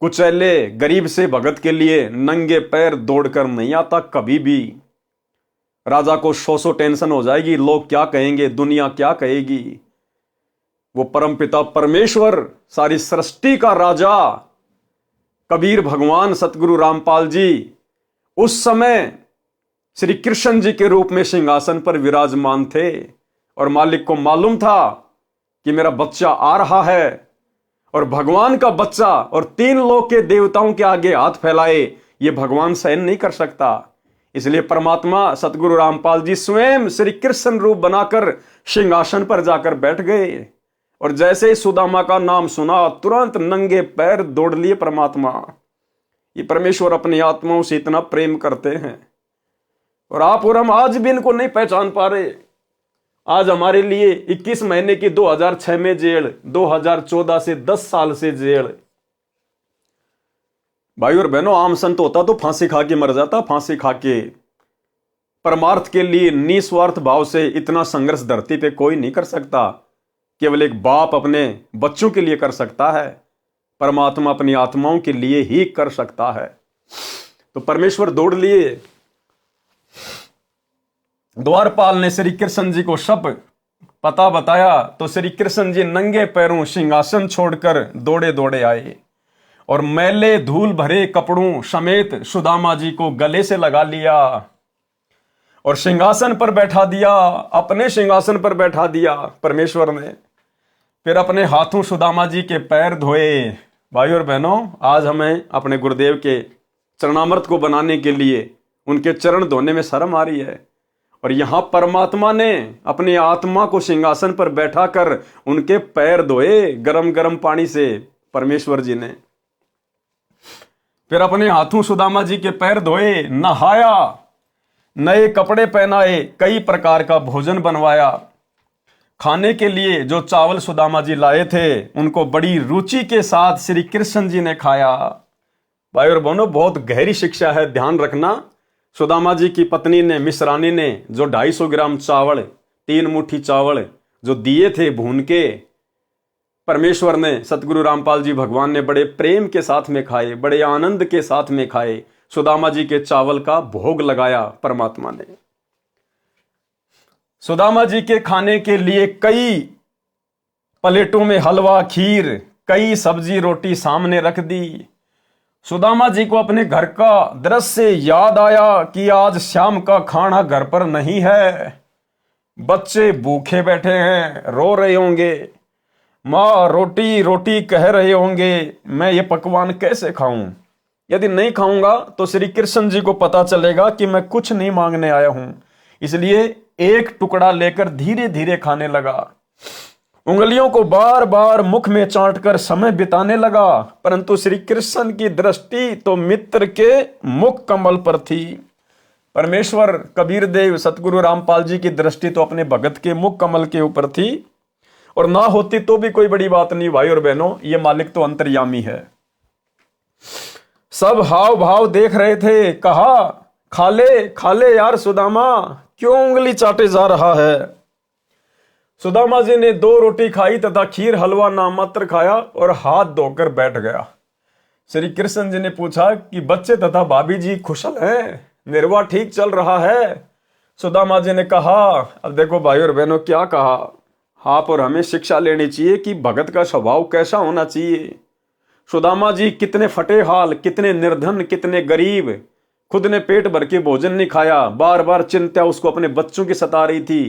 कुचैले गरीब से भगत के लिए नंगे पैर दौड़कर नहीं आता कभी भी। राजा को सौ टेंशन हो जाएगी, लोग क्या कहेंगे, दुनिया क्या कहेगी। वो परमपिता परमेश्वर, सारी सृष्टि का राजा कबीर भगवान सतगुरु रामपाल जी उस समय श्री कृष्ण जी के रूप में सिंहासन पर विराजमान थे और मालिक को मालूम था कि मेरा बच्चा आ रहा है। और भगवान का बच्चा और 3 लोक के देवताओं के आगे हाथ फैलाए, ये भगवान सहन नहीं कर सकता। इसलिए परमात्मा सतगुरु रामपाल जी स्वयं श्री कृष्ण रूप बनाकर सिंहासन पर जाकर बैठ गए। और जैसे ही सुदामा का नाम सुना, तुरंत नंगे पैर दौड़ लिए परमात्मा। ये परमेश्वर अपनी आत्माओं से इतना प्रेम करते हैं और आप और हम आज भी इनको नहीं पहचान पा रहे। आज हमारे लिए 21 महीने की 2006 में जेल, 2014 से 10 साल से जेल। भाई और बहनों, आम संत होता तो फांसी खा के मर जाता, फांसी खा के। परमार्थ के लिए निस्वार्थ भाव से इतना संघर्ष धरती पे कोई नहीं कर सकता। केवल एक बाप अपने बच्चों के लिए कर सकता है, परमात्मा अपनी आत्माओं के लिए ही कर सकता है। तो परमेश्वर दौड़ लिए। द्वारपाल ने श्री कृष्ण जी को सब पता बताया। तो श्री कृष्ण जी नंगे पैरों सिंहासन छोड़कर दौड़े दौड़े आए और मैले धूल भरे कपड़ों समेत सुदामा जी को गले से लगा लिया और सिंहासन पर बैठा दिया, अपने सिंहासन पर बैठा दिया परमेश्वर ने। फिर अपने हाथों सुदामा जी के पैर धोए। भाई और बहनों, आज हमें अपने गुरुदेव के चरणामृत को बनाने के लिए उनके चरण धोने में शर्म आ रही है। और यहां परमात्मा ने अपनी आत्मा को सिंहासन पर बैठा कर उनके पैर धोए गरम गरम पानी से, परमेश्वर जी ने। फिर अपने हाथों सुदामा जी के पैर धोए, नहाया, नए कपड़े पहनाए, कई प्रकार का भोजन बनवाया। खाने के लिए जो चावल सुदामा जी लाए थे उनको बड़ी रुचि के साथ श्री कृष्ण जी ने खाया। भाई और बहनों, बहुत गहरी शिक्षा है, ध्यान रखना। सुदामा जी की पत्नी ने, मिश्रानी ने जो 250 ग्राम चावल, 3 मुट्ठी चावल जो दिए थे भून के, परमेश्वर ने, सतगुरु रामपाल जी भगवान ने बड़े प्रेम के साथ में खाए, बड़े आनंद के साथ में खाए। सुदामा जी के चावल का भोग लगाया परमात्मा ने। सुदामा जी के खाने के लिए कई प्लेटों में हलवा, खीर, कई सब्जी रोटी सामने रख दी। सुदामा जी को अपने घर का दृश्य याद आया कि आज शाम का खाना घर पर नहीं है। बच्चे भूखे बैठे हैं, रो रहे होंगे, माँ रोटी रोटी कह रहे होंगे, मैं ये पकवान कैसे खाऊं? यदि नहीं खाऊंगा तो श्री कृष्ण जी को पता चलेगा कि मैं कुछ नहीं मांगने आया हूं। इसलिए एक टुकड़ा लेकर धीरे धीरे खाने लगा। उंगलियों को बार बार मुख में चाटकर समय बिताने लगा। परंतु श्री कृष्ण की दृष्टि तो मित्र के मुख कमल पर थी। परमेश्वर कबीर देव सतगुरु रामपाल जी की दृष्टि तो अपने भगत के मुख कमल के ऊपर थी। और ना होती तो भी कोई बड़ी बात नहीं भाई और बहनों, ये मालिक तो अंतर्यामी है। सब हाव भाव देख रहे थे, कहा खा ले यार सुदामा, क्यों उंगली चाटे जा रहा है। सुदामा जी ने 2 रोटी खाई तथा खीर हलवा नाम मात्र खाया और हाथ धोकर बैठ गया। श्री कृष्ण जी ने पूछा कि बच्चे तथा भाभी जी कुशल हैं, निर्वाह ठीक चल रहा है। सुदामा जी ने कहा, अब देखो भाई और बहनों क्या कहा, आप और हमें शिक्षा लेनी चाहिए कि भगत का स्वभाव कैसा होना चाहिए। सुदामा जी कितने फटे हाल, कितने निर्धन, कितने गरीब, खुद ने पेट भर के भोजन नहीं खाया, बार बार चिंता उसको अपने बच्चों की सता रही थी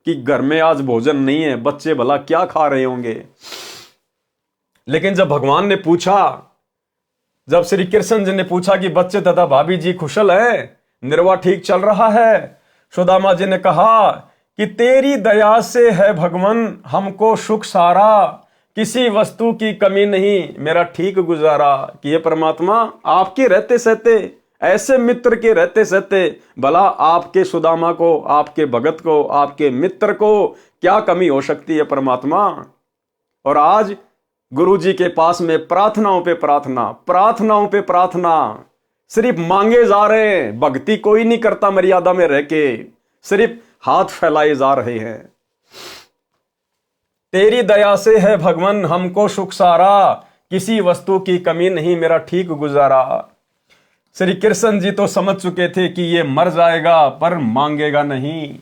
कि घर में आज भोजन नहीं है, बच्चे भला क्या खा रहे होंगे। लेकिन जब भगवान ने पूछा, जब श्री कृष्ण जी ने पूछा कि बच्चे तथा भाभी जी कुशल हैं, निर्वाह ठीक चल रहा है, सुदामा जी ने कहा कि तेरी दया से है भगवान हमको सुख सारा, किसी वस्तु की कमी नहीं, मेरा ठीक गुजारा। कि ये परमात्मा आपके रहते सहते, ऐसे मित्र के रहते सहते भला आपके सुदामा को, आपके भगत को, आपके मित्र को क्या कमी हो सकती है परमात्मा। और आज गुरु जी के पास में प्रार्थनाओं पे प्रार्थना, प्रार्थनाओं पे प्रार्थना, सिर्फ मांगे जा रहे हैं, भक्ति कोई नहीं करता मर्यादा में रह के, सिर्फ हाथ फैलाए जा रहे हैं। तेरी दया से है भगवान हमको सुख सारा, किसी वस्तु की कमी नहीं, मेरा ठीक गुजारा। श्री कृष्ण जी तो समझ चुके थे कि ये मर जाएगा पर मांगेगा नहीं।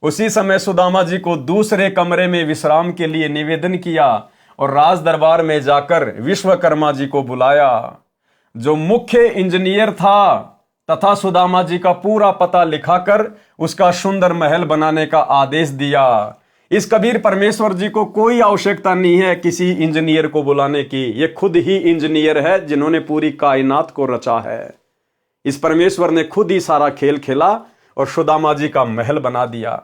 उसी समय सुदामा जी को दूसरे कमरे में विश्राम के लिए निवेदन किया और राज दरबार में जाकर विश्वकर्मा जी को बुलाया, जो मुख्य इंजीनियर था, तथा सुदामा जी का पूरा पता लिखाकर उसका सुंदर महल बनाने का आदेश दिया। इस कबीर परमेश्वर जी को कोई आवश्यकता नहीं है किसी इंजीनियर को बुलाने की, ये खुद ही इंजीनियर है जिन्होंने पूरी कायनात को रचा है। इस परमेश्वर ने खुद ही सारा खेल खेला और सुदामा जी का महल बना दिया,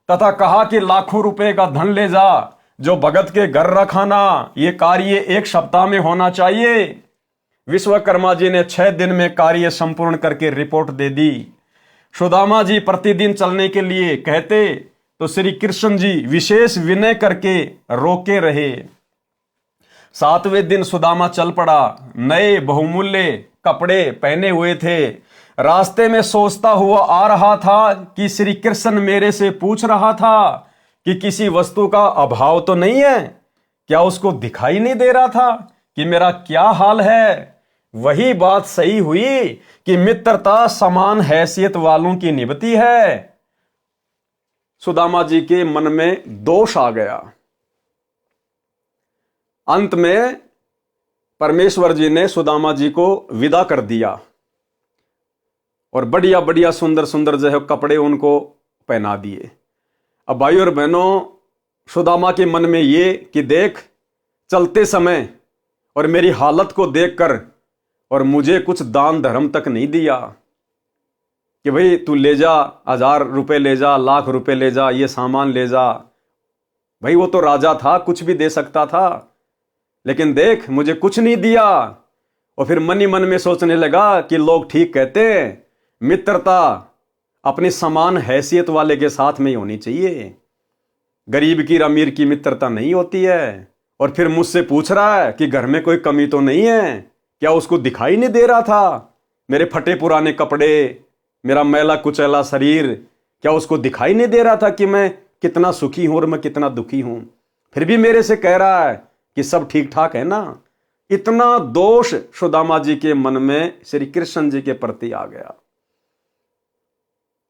तथा कहा कि लाखों रुपए का धन ले जा, जो भगत के घर रखाना, ये कार्य 1 सप्ताह में होना चाहिए। विश्वकर्मा जी ने 6 दिन में कार्य संपूर्ण करके रिपोर्ट दे दी। सुदामा जी प्रतिदिन चलने के लिए कहते तो श्री कृष्ण जी विशेष विनय करके रोके रहे। 7वें दिन सुदामा चल पड़ा, नए बहुमूल्य कपड़े पहने हुए थे। रास्ते में सोचता हुआ आ रहा था कि श्री कृष्ण मेरे से पूछ रहा था कि किसी वस्तु का अभाव तो नहीं है। क्या उसको दिखाई नहीं दे रहा था कि मेरा क्या हाल है? वही बात सही हुई कि मित्रता समान हैसियत वालों की निभती है। सुदामा जी के मन में दोष आ गया। अंत में परमेश्वर जी ने सुदामा जी को विदा कर दिया और बढ़िया बढ़िया सुंदर सुंदर जो है कपड़े उनको पहना दिए। अब भाई और बहनों, सुदामा के मन में ये कि देख, चलते समय और मेरी हालत को देखकर और मुझे कुछ दान धर्म तक नहीं दिया कि भाई तू ले जा, 1000 रुपए ले जा, लाख रुपए ले जा, ये सामान ले जा। भाई वो तो राजा था, कुछ भी दे सकता था, लेकिन देख मुझे कुछ नहीं दिया। और फिर मन ही मन में सोचने लगा कि लोग ठीक कहते हैं, मित्रता अपनी समान हैसियत वाले के साथ में ही होनी चाहिए, गरीब की अमीर की मित्रता नहीं होती है। और फिर मुझसे पूछ रहा है कि घर में कोई कमी तो नहीं है, क्या उसको दिखाई नहीं दे रहा था? मेरे फटे पुराने कपड़े, मेरा मैला कुचैला शरीर, क्या उसको दिखाई नहीं दे रहा था कि मैं कितना सुखी हूं और मैं कितना दुखी हूं? फिर भी मेरे से कह रहा है कि सब ठीक ठाक है ना। इतना दोष सुदामा जी के मन में श्री कृष्ण जी के प्रति आ गया।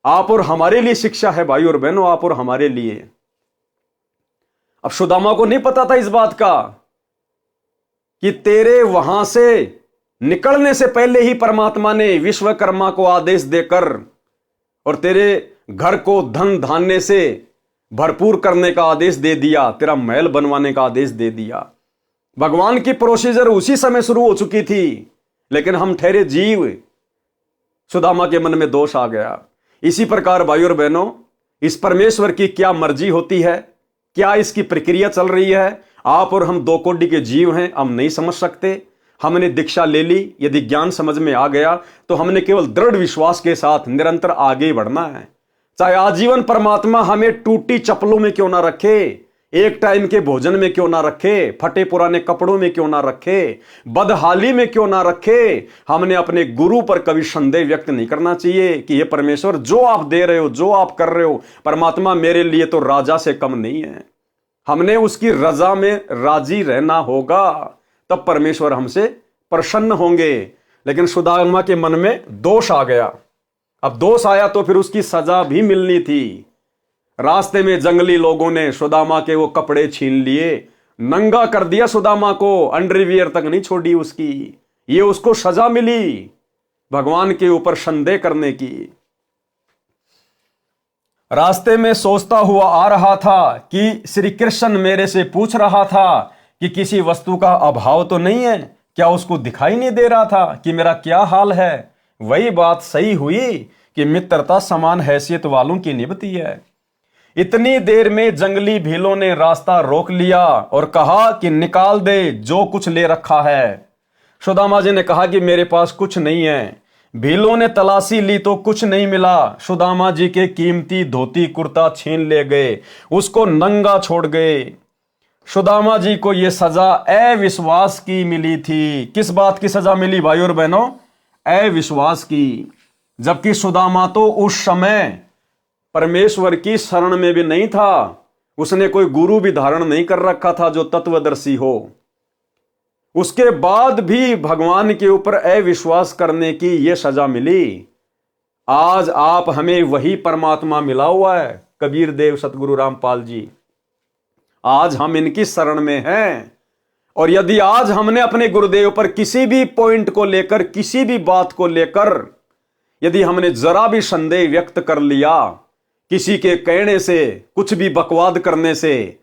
आप और हमारे लिए शिक्षा है भाई और बहनों, आप और हमारे लिए। अब सुदामा को नहीं पता था इस बात का कि तेरे वहां से निकलने से पहले ही परमात्मा ने विश्वकर्मा को आदेश देकर और तेरे घर को धन धान्य से भरपूर करने का आदेश दे दिया, तेरा महल बनवाने का आदेश दे दिया। भगवान की प्रोसीजर उसी समय शुरू हो चुकी थी, लेकिन हम ठहरे जीव। सुदामा के मन में दोष आ गया। इसी प्रकार भाई और बहनों, इस परमेश्वर की क्या मर्जी होती है, क्या इसकी प्रक्रिया चल रही है, आप और हम 2 कोटि के जीव हैं, हम नहीं समझ सकते। हमने दीक्षा ले ली, यदि ज्ञान समझ में आ गया तो हमने केवल दृढ़ विश्वास के साथ निरंतर आगे बढ़ना है। चाहे आजीवन परमात्मा हमें टूटी चप्पलों में क्यों ना रखे, एक टाइम के भोजन में क्यों ना रखे, फटे पुराने कपड़ों में क्यों ना रखे, बदहाली में क्यों ना रखे। हमने अपने गुरु पर कभी संदेह व्यक्त नहीं करना चाहिए कि ये परमेश्वर जो आप दे रहे हो, जो आप कर रहे हो, परमात्मा मेरे लिए तो राजा से कम नहीं है। हमने उसकी रजा में राजी रहना होगा, तब परमेश्वर हमसे प्रसन्न होंगे। लेकिन सुदामा के मन में दोष आ गया। अब दोष आया तो फिर उसकी सजा भी मिलनी थी। रास्ते में जंगली लोगों ने सुदामा के वो कपड़े छीन लिए, नंगा कर दिया सुदामा को, अंडरवियर तक नहीं छोड़ी उसकी। ये उसको सजा मिली भगवान के ऊपर संदेह करने की। रास्ते में सोचता हुआ आ रहा था कि श्री कृष्ण मेरे से पूछ रहा था कि किसी वस्तु का अभाव तो नहीं है। क्या उसको दिखाई नहीं दे रहा था कि मेरा क्या हाल है? वही बात सही हुई कि मित्रता समान हैसियत वालों की निभती है। इतनी देर में जंगली भीलों ने रास्ता रोक लिया और कहा कि निकाल दे जो कुछ ले रखा है। सुदामा जी ने कहा कि मेरे पास कुछ नहीं है। भीलों ने तलाशी ली तो कुछ नहीं मिला। सुदामा जी के कीमती धोती कुर्ता छीन ले गए, उसको नंगा छोड़ गए। सुदामा जी को यह सजा अविश्वास की मिली थी। किस बात की सजा मिली भाई और बहनों? अविश्वास की। जबकि सुदामा तो उस समय परमेश्वर की शरण में भी नहीं था। उसने कोई गुरु भी धारण नहीं कर रखा था जो तत्वदर्शी हो। उसके बाद भी भगवान के ऊपर अविश्वास करने की यह सजा मिली। आज आप हमें वही परमात्मा मिला हुआ है, कबीर देव सतगुरु रामपाल जी। आज हम इनकी शरण में हैं। और यदि आज हमने अपने गुरुदेव पर किसी भी पॉइंट को लेकर, किसी भी बात को लेकर यदि हमने जरा भी संदेह व्यक्त कर लिया, किसी के कहने से, कुछ भी बकवाद करने से,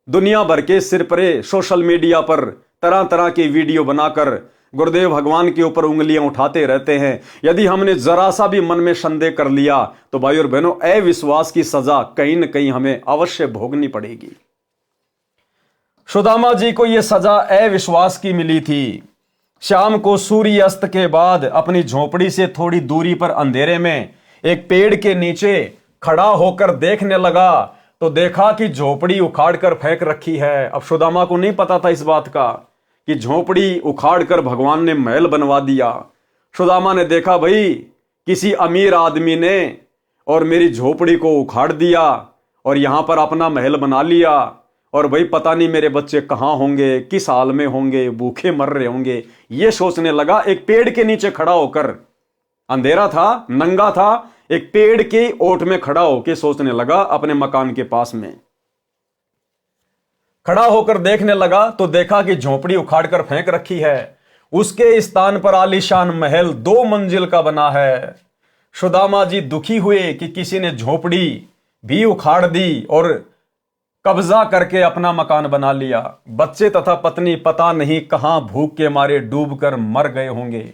दुनिया भर के सिर परे सोशल मीडिया पर तरह तरह के वीडियो बनाकर गुरुदेव भगवान के ऊपर उंगलियां उठाते रहते हैं, यदि हमने जरा सा भी मन में संदेह कर लिया तो भाई और बहनों, अविश्वास की सजा कहीं न कहीं हमें अवश्य भोगनी पड़ेगी। सुदामा जी को यह सजा अविश्वास की मिली थी। शाम को सूर्य अस्त के बाद अपनी झोपड़ी से थोड़ी दूरी पर अंधेरे में एक पेड़ के नीचे खड़ा होकर देखने लगा तो देखा कि झोपड़ी उखाड़ कर फेंक रखी है। अब सुदामा को नहीं पता था इस बात का कि झोपड़ी उखाड़ कर भगवान ने महल बनवा दिया। सुदामा ने देखा भाई किसी अमीर आदमी ने और मेरी झोपड़ी को उखाड़ दिया और यहां पर अपना महल बना लिया। और भाई पता नहीं मेरे बच्चे कहां होंगे, किस हाल में होंगे, भूखे मर रहे होंगे। ये सोचने लगा एक पेड़ के नीचे खड़ा होकर। अंधेरा था, नंगा था, एक पेड़ के ओट में खड़ा होकर सोचने लगा। अपने मकान के पास में खड़ा होकर देखने लगा तो देखा कि झोपड़ी उखाड़ कर फेंक रखी है। उसके स्थान पर आलीशान महल 2 मंजिल का बना है। सुदामा जी दुखी हुए कि किसी ने झोपड़ी भी उखाड़ दी और कब्जा करके अपना मकान बना लिया। बच्चे तथा पत्नी पता नहीं कहां भूख के मारे डूबकर मर गए होंगे।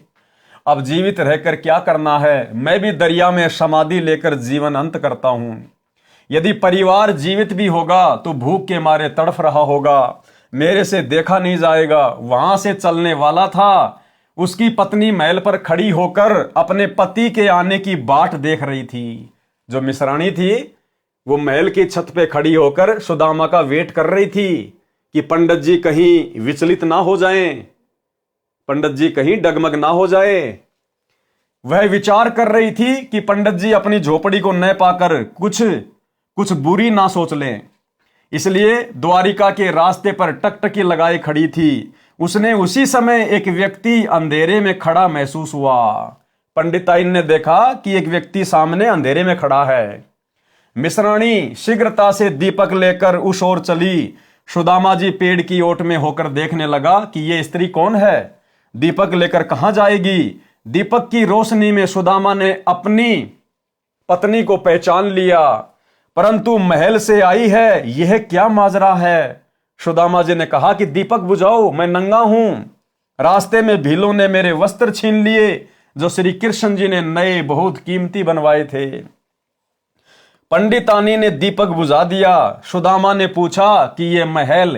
अब जीवित रहकर क्या करना है? मैं भी दरिया में समाधि लेकर जीवन अंत करता हूं। यदि परिवार जीवित भी होगा तो भूख के मारे तड़फ रहा होगा, मेरे से देखा नहीं जाएगा। वहां से चलने वाला था। उसकी पत्नी महल पर खड़ी होकर अपने पति के आने की बाट देख रही थी। जो मिसरानी थी वो महल की छत पे खड़ी होकर सुदामा का वेट कर रही थी कि पंडित जी कहीं विचलित ना हो जाएं, पंडित जी कहीं डगमग ना हो जाए। वह विचार कर रही थी कि पंडित जी अपनी झोपड़ी को न पाकर कुछ बुरी ना सोच लें। इसलिए द्वारिका के रास्ते पर टकटकी लगाए खड़ी थी। उसने उसी समय एक व्यक्ति अंधेरे में खड़ा महसूस हुआ। पंडिताइन ने देखा कि एक व्यक्ति सामने अंधेरे में खड़ा है। मिश्राणी शीघ्रता से दीपक लेकर उस ओर चली। सुदामा जी पेड़ की ओट में होकर देखने लगा कि यह स्त्री कौन है, दीपक लेकर कहां जाएगी। दीपक की रोशनी में सुदामा ने अपनी पत्नी को पहचान लिया, परंतु महल से आई है, यह क्या माजरा है। सुदामा जी ने कहा कि दीपक बुझाओ, मैं नंगा हूं। रास्ते में भीलों ने मेरे वस्त्र छीन लिए जो श्री कृष्ण जी ने नए बहुत कीमती बनवाए थे। पंडितानी ने दीपक बुझा दिया। सुदामा ने पूछा कि यह महल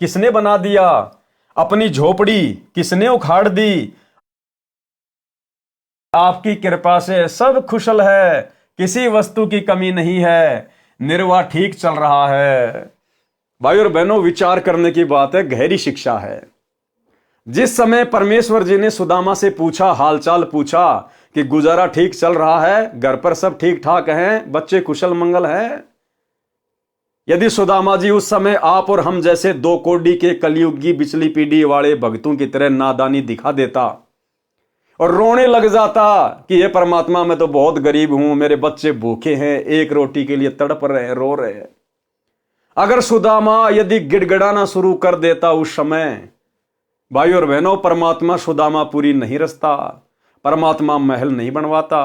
किसने बना दिया, अपनी झोपड़ी किसने उखाड़ दी। आपकी कृपा से सब कुशल है, किसी वस्तु की कमी नहीं है, निर्वाह ठीक चल रहा है। भाई और बहनों, विचार करने की बात है, गहरी शिक्षा है। जिस समय परमेश्वर जी ने सुदामा से पूछा, हालचाल पूछा कि गुजारा ठीक चल रहा है, घर पर सब ठीक ठाक हैं, बच्चे कुशल मंगल हैं, यदि सुदामा जी उस समय आप और हम जैसे दो कोडी के कलयुगी बिचली पीढ़ी वाले भक्तों की तरह नादानी दिखा देता और रोने लग जाता कि ये परमात्मा, मैं तो बहुत गरीब हूं, मेरे बच्चे भूखे हैं, एक रोटी के लिए तड़प रहे हैं, रो रहे हैं, अगर सुदामा यदि गिड़गिड़ाना शुरू कर देता उस समय, भाई और बहनों, परमात्मा सुदामापुरी नहीं रचता, परमात्मा महल नहीं बनवाता।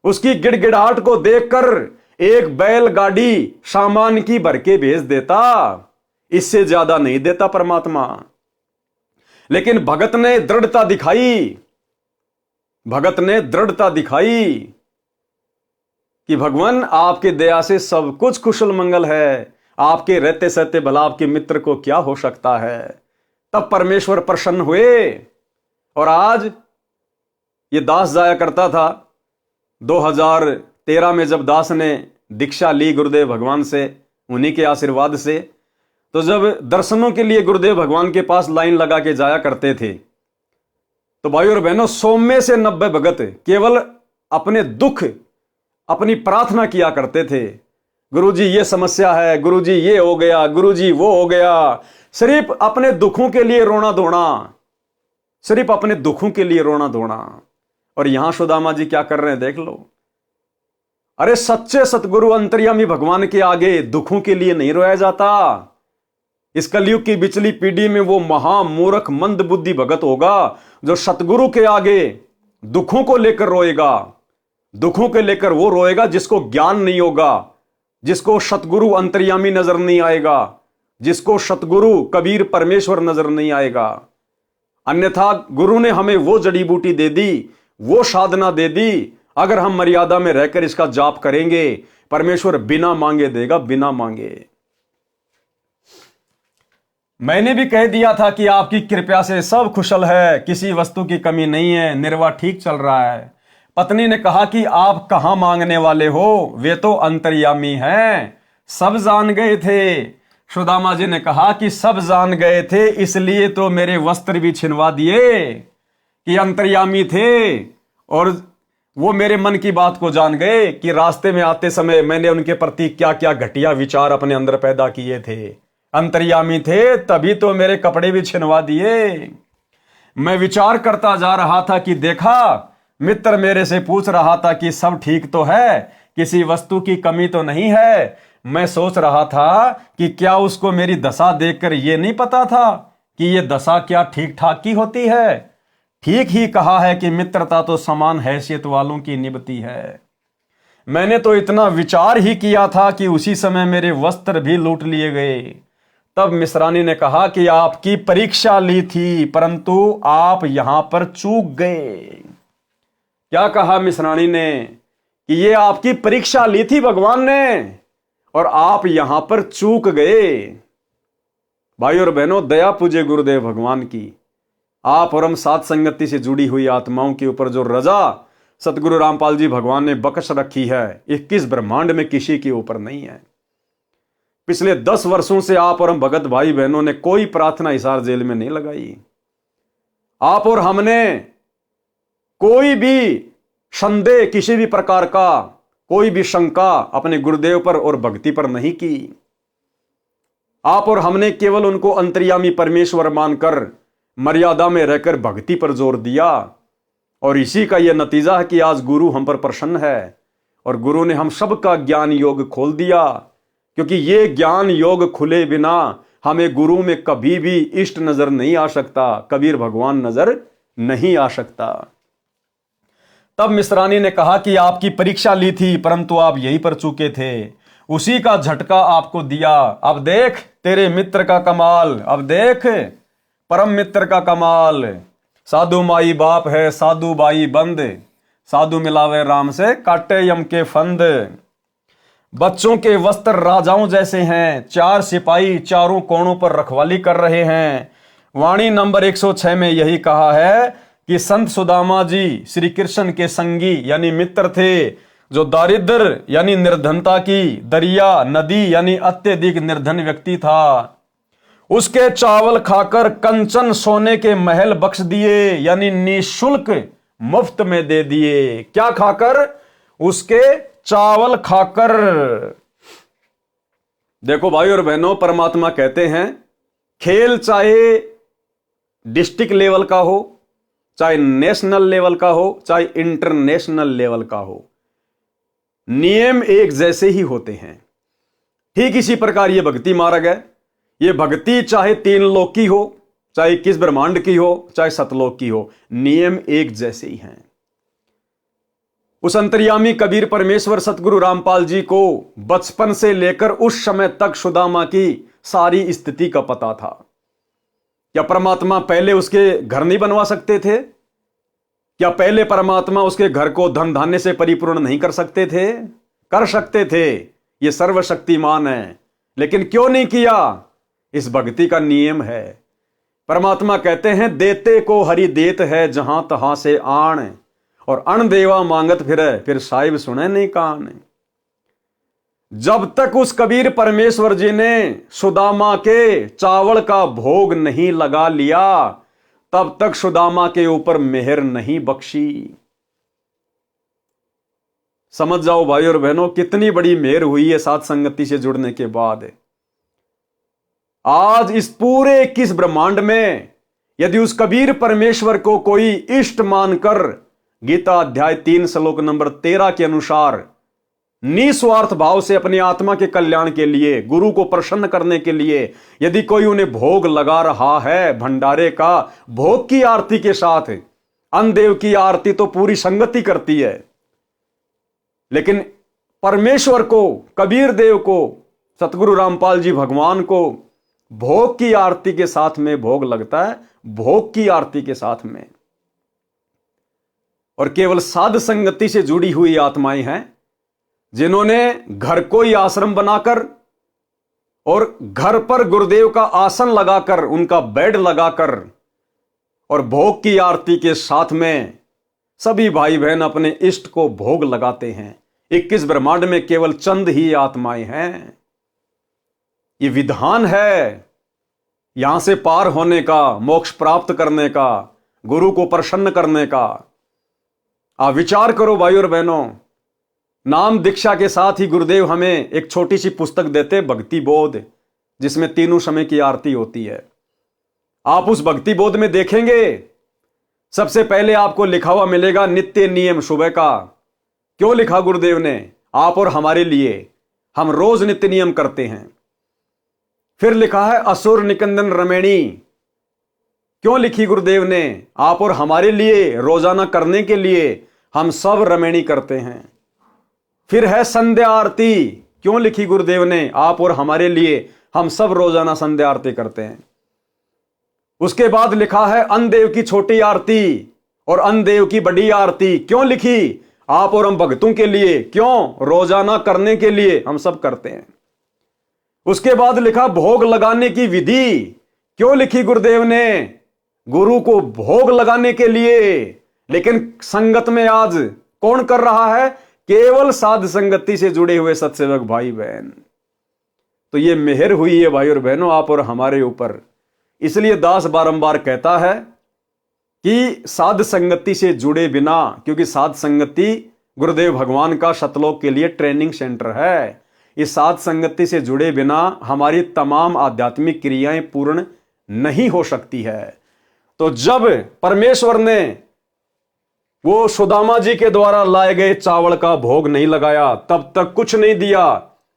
उसकी गिड़गिड़ाहट को देखकर एक बैलगाड़ी सामान की भर के भेज देता, इससे ज्यादा नहीं देता परमात्मा। लेकिन भगत ने दृढ़ता दिखाई, भगत ने दृढ़ता दिखाई कि भगवान आपके दया से सब कुछ कुशल मंगल है, आपके रहते सहते भला आपके मित्र को क्या हो सकता है। तब परमेश्वर प्रसन्न हुए और आज ये दास जाया करता था 2013 में, जब दास ने दीक्षा ली गुरुदेव भगवान से, उन्हीं के आशीर्वाद से, तो जब दर्शनों के लिए गुरुदेव भगवान के पास लाइन लगा के जाया करते थे, तो भाई और बहनों, 100 में से 90 भगत केवल अपने दुख, अपनी प्रार्थना किया करते थे। गुरुजी ये समस्या है, गुरुजी ये हो गया, गुरुजी वो हो गया, सिर्फ अपने दुखों के लिए रोना धोना, सिर्फ अपने दुखों के लिए रोना धोना। और यहां सुदामा जी क्या कर रहे हैं, देख लो। अरे सच्चे सतगुरु अंतर्यामी भगवान के आगे दुखों के लिए नहीं रोया जाता। इस कलयुग की बिचली पीढ़ी में वो महामूर्ख मंद बुद्धि भगत होगा जो सतगुरु के आगे दुखों को लेकर रोएगा। दुखों के लेकर वो रोएगा जिसको ज्ञान नहीं होगा, जिसको सतगुरु अंतर्यामी नजर नहीं आएगा, जिसको सतगुरु कबीर परमेश्वर नजर नहीं आएगा। अन्यथा गुरु ने हमें वो जड़ी बूटी दे दी, वो साधना दे दी, अगर हम मर्यादा में रहकर इसका जाप करेंगे, परमेश्वर बिना मांगे देगा, बिना मांगे। मैंने भी कह दिया था कि आपकी कृपा से सब कुशल है, किसी वस्तु की कमी नहीं है, निर्वाह ठीक चल रहा है। पत्नी ने कहा कि आप कहां मांगने वाले हो, वे तो अंतर्यामी हैं, सब जान गए थे। सुदामा जी ने कहा कि सब जान गए थे, इसलिए तो मेरे वस्त्र भी छिनवा दिए कि अंतर्यामी थे, और वो मेरे मन की बात को जान गए कि रास्ते में आते समय मैंने उनके प्रति क्या क्या घटिया विचार अपने अंदर पैदा किए थे। अंतर्यामी थे तभी तो मेरे कपड़े भी छिनवा दिए। मैं विचार करता जा रहा था कि देखा, मित्र मेरे से पूछ रहा था कि सब ठीक तो है, किसी वस्तु की कमी तो नहीं है। मैं सोच रहा था कि क्या उसको मेरी दशा देखकर यह नहीं पता था कि यह दशा क्या ठीक ठाक की होती है। ठीक ही कहा है कि मित्रता तो समान हैसियत वालों की निभती है। मैंने तो इतना विचार ही किया था कि उसी समय मेरे वस्त्र भी लूट लिए गए। तब मिश्रानी ने कहा कि आपकी परीक्षा ली थी, परंतु आप यहां पर चूक गए। क्या कहा मिश्रानी ने कि ये आपकी परीक्षा ली थी भगवान ने और आप यहां पर चूक गए। भाई और बहनों, दया पूजे गुरुदेव भगवान की, आप और हम साथ संगति से जुड़ी हुई आत्माओं के ऊपर जो रजा सतगुरु रामपाल जी भगवान ने बख्श रखी है, 21 ब्रह्मांड में किसी के ऊपर नहीं है। पिछले 10 वर्षों से आप और हम भगत भाई बहनों ने कोई प्रार्थना हिसार जेल में नहीं लगाई। आप और हमने कोई भी संदेह, किसी भी प्रकार का कोई भी शंका अपने गुरुदेव पर और भक्ति पर नहीं की। आप और हमने केवल उनको अंतर्यामी परमेश्वर मानकर मर्यादा में रहकर भक्ति पर जोर दिया, और इसी का यह नतीजा है कि आज गुरु हम पर प्रसन्न है और गुरु ने हम सबका ज्ञान योग खोल दिया। क्योंकि ये ज्ञान योग खुले बिना हमें गुरु में कभी भी इष्ट नजर नहीं आ सकता, कबीर भगवान नजर नहीं आ सकता। तब मिश्रानी ने कहा कि आपकी परीक्षा ली थी, परंतु आप यहीं पर चूके थे, उसी का झटका आपको दिया। अब देख तेरे मित्र का कमाल, अब देख परम मित्र का कमाल। साधु माई बाप है, साधु बाई बंद, साधु मिलावे राम से काटे यम के फंद। बच्चों के वस्त्र राजाओं जैसे हैं, 4 सिपाही चारों कोणों पर रखवाली कर रहे हैं। वाणी नंबर 106 में यही कहा है कि संत सुदामा जी श्री कृष्ण के संगी यानी मित्र थे। जो दारिद्र यानी निर्धनता की दरिया नदी यानी अत्यधिक निर्धन व्यक्ति था, उसके चावल खाकर कंचन सोने के महल बख्श दिए, यानी निशुल्क मुफ्त में दे दिए। क्या खाकर? उसके चावल खाकर। देखो भाई और बहनों, परमात्मा कहते हैं खेल चाहे डिस्ट्रिक्ट लेवल का हो, चाहे नेशनल लेवल का हो, चाहे इंटरनेशनल लेवल का हो, नियम एक जैसे ही होते हैं। ठीक इसी प्रकार यह भक्ति मार्ग है। यह भक्ति चाहे 3 लोक की हो, चाहे 21 ब्रह्मांड की हो, चाहे सतलोक की हो, नियम एक जैसे ही हैं। उस अंतर्यामी कबीर परमेश्वर सतगुरु रामपाल जी को बचपन से लेकर उस समय तक सुदामा की सारी स्थिति का पता था। क्या परमात्मा पहले उसके घर नहीं बनवा सकते थे? क्या पहले परमात्मा उसके घर को धन धान्य से परिपूर्ण नहीं कर सकते थे? कर सकते थे, ये सर्वशक्तिमान है, लेकिन क्यों नहीं किया? इस भक्ति का नियम है। परमात्मा कहते हैं देते को हरि देत है जहां तहां से आण, और अण देवा मांगत फिर साहिब सुने नहीं कान। जब तक उस कबीर परमेश्वर जी ने सुदामा के चावल का भोग नहीं लगा लिया, तब तक सुदामा के ऊपर मेहर नहीं बख्शी। समझ जाओ भाई और बहनों, कितनी बड़ी मेहर हुई है साथ संगति से जुड़ने के बाद। आज इस पूरे 21 ब्रह्मांड में यदि उस कबीर परमेश्वर को कोई इष्ट मानकर गीता अध्याय 3 श्लोक नंबर 13 के अनुसार निस्वार्थ भाव से अपनी आत्मा के कल्याण के लिए, गुरु को प्रसन्न करने के लिए यदि कोई उन्हें भोग लगा रहा है भंडारे का, भोग की आरती के साथ, अन्नदेव की आरती तो पूरी संगति करती है, लेकिन परमेश्वर को, कबीर देव को, सतगुरु रामपाल जी भगवान को भोग की आरती के साथ में भोग लगता है, भोग की आरती के साथ में। और केवल साध संगति से जुड़ी हुई आत्माएं हैं जिन्होंने घर को ही आश्रम बनाकर और घर पर गुरुदेव का आसन लगाकर, उनका बेड लगाकर और भोग की आरती के साथ में सभी भाई बहन अपने इष्ट को भोग लगाते हैं। 21 ब्रह्मांड में केवल चंद ही आत्माएं हैं। ये विधान है यहां से पार होने का, मोक्ष प्राप्त करने का, गुरु को प्रसन्न करने का। आप विचार करो भाई और बहनों, नाम दीक्षा के साथ ही गुरुदेव हमें एक छोटी सी पुस्तक देते, भक्ति बोध, जिसमें तीनों समय की आरती होती है। आप उस भक्ति बोध में देखेंगे सबसे पहले आपको लिखा हुआ मिलेगा नित्य नियम सुबह का। क्यों लिखा गुरुदेव ने? आप और हमारे लिए, हम रोज नित्य नियम करते हैं। फिर लिखा है असुर निकंदन रमेणी। क्यों लिखी गुरुदेव ने? आप और हमारे लिए, रोजाना करने के लिए हम सब रमेणी करते हैं। फिर है संध्या आरती। क्यों लिखी गुरुदेव ने? आप और हमारे लिए, हम सब रोजाना संध्या आरती करते हैं। उसके बाद लिखा है अन्नदेव की छोटी आरती और अन्नदेव की बड़ी आरती। क्यों लिखी? आप और हम भक्तों के लिए। क्यों? रोजाना करने के लिए, हम सब करते हैं। उसके बाद लिखा भोग लगाने की विधि। क्यों लिखी गुरुदेव ने? गुरु को भोग लगाने के लिए। लेकिन संगत में आज कौन कर रहा है? केवल साध संगति से जुड़े हुए सत्सेवक भाई बहन। तो ये मेहर हुई है भाई और बहनों आप और हमारे ऊपर। इसलिए दास बारंबार कहता है कि साध संगति से जुड़े बिना, क्योंकि साध संगति गुरुदेव भगवान का सतलोक के लिए ट्रेनिंग सेंटर है, इस साध संगति से जुड़े बिना हमारी तमाम आध्यात्मिक क्रियाएं पूर्ण नहीं हो सकती है। तो जब परमेश्वर ने वो सुदामा जी के द्वारा लाए गए चावल का भोग नहीं लगाया, तब तक कुछ नहीं दिया।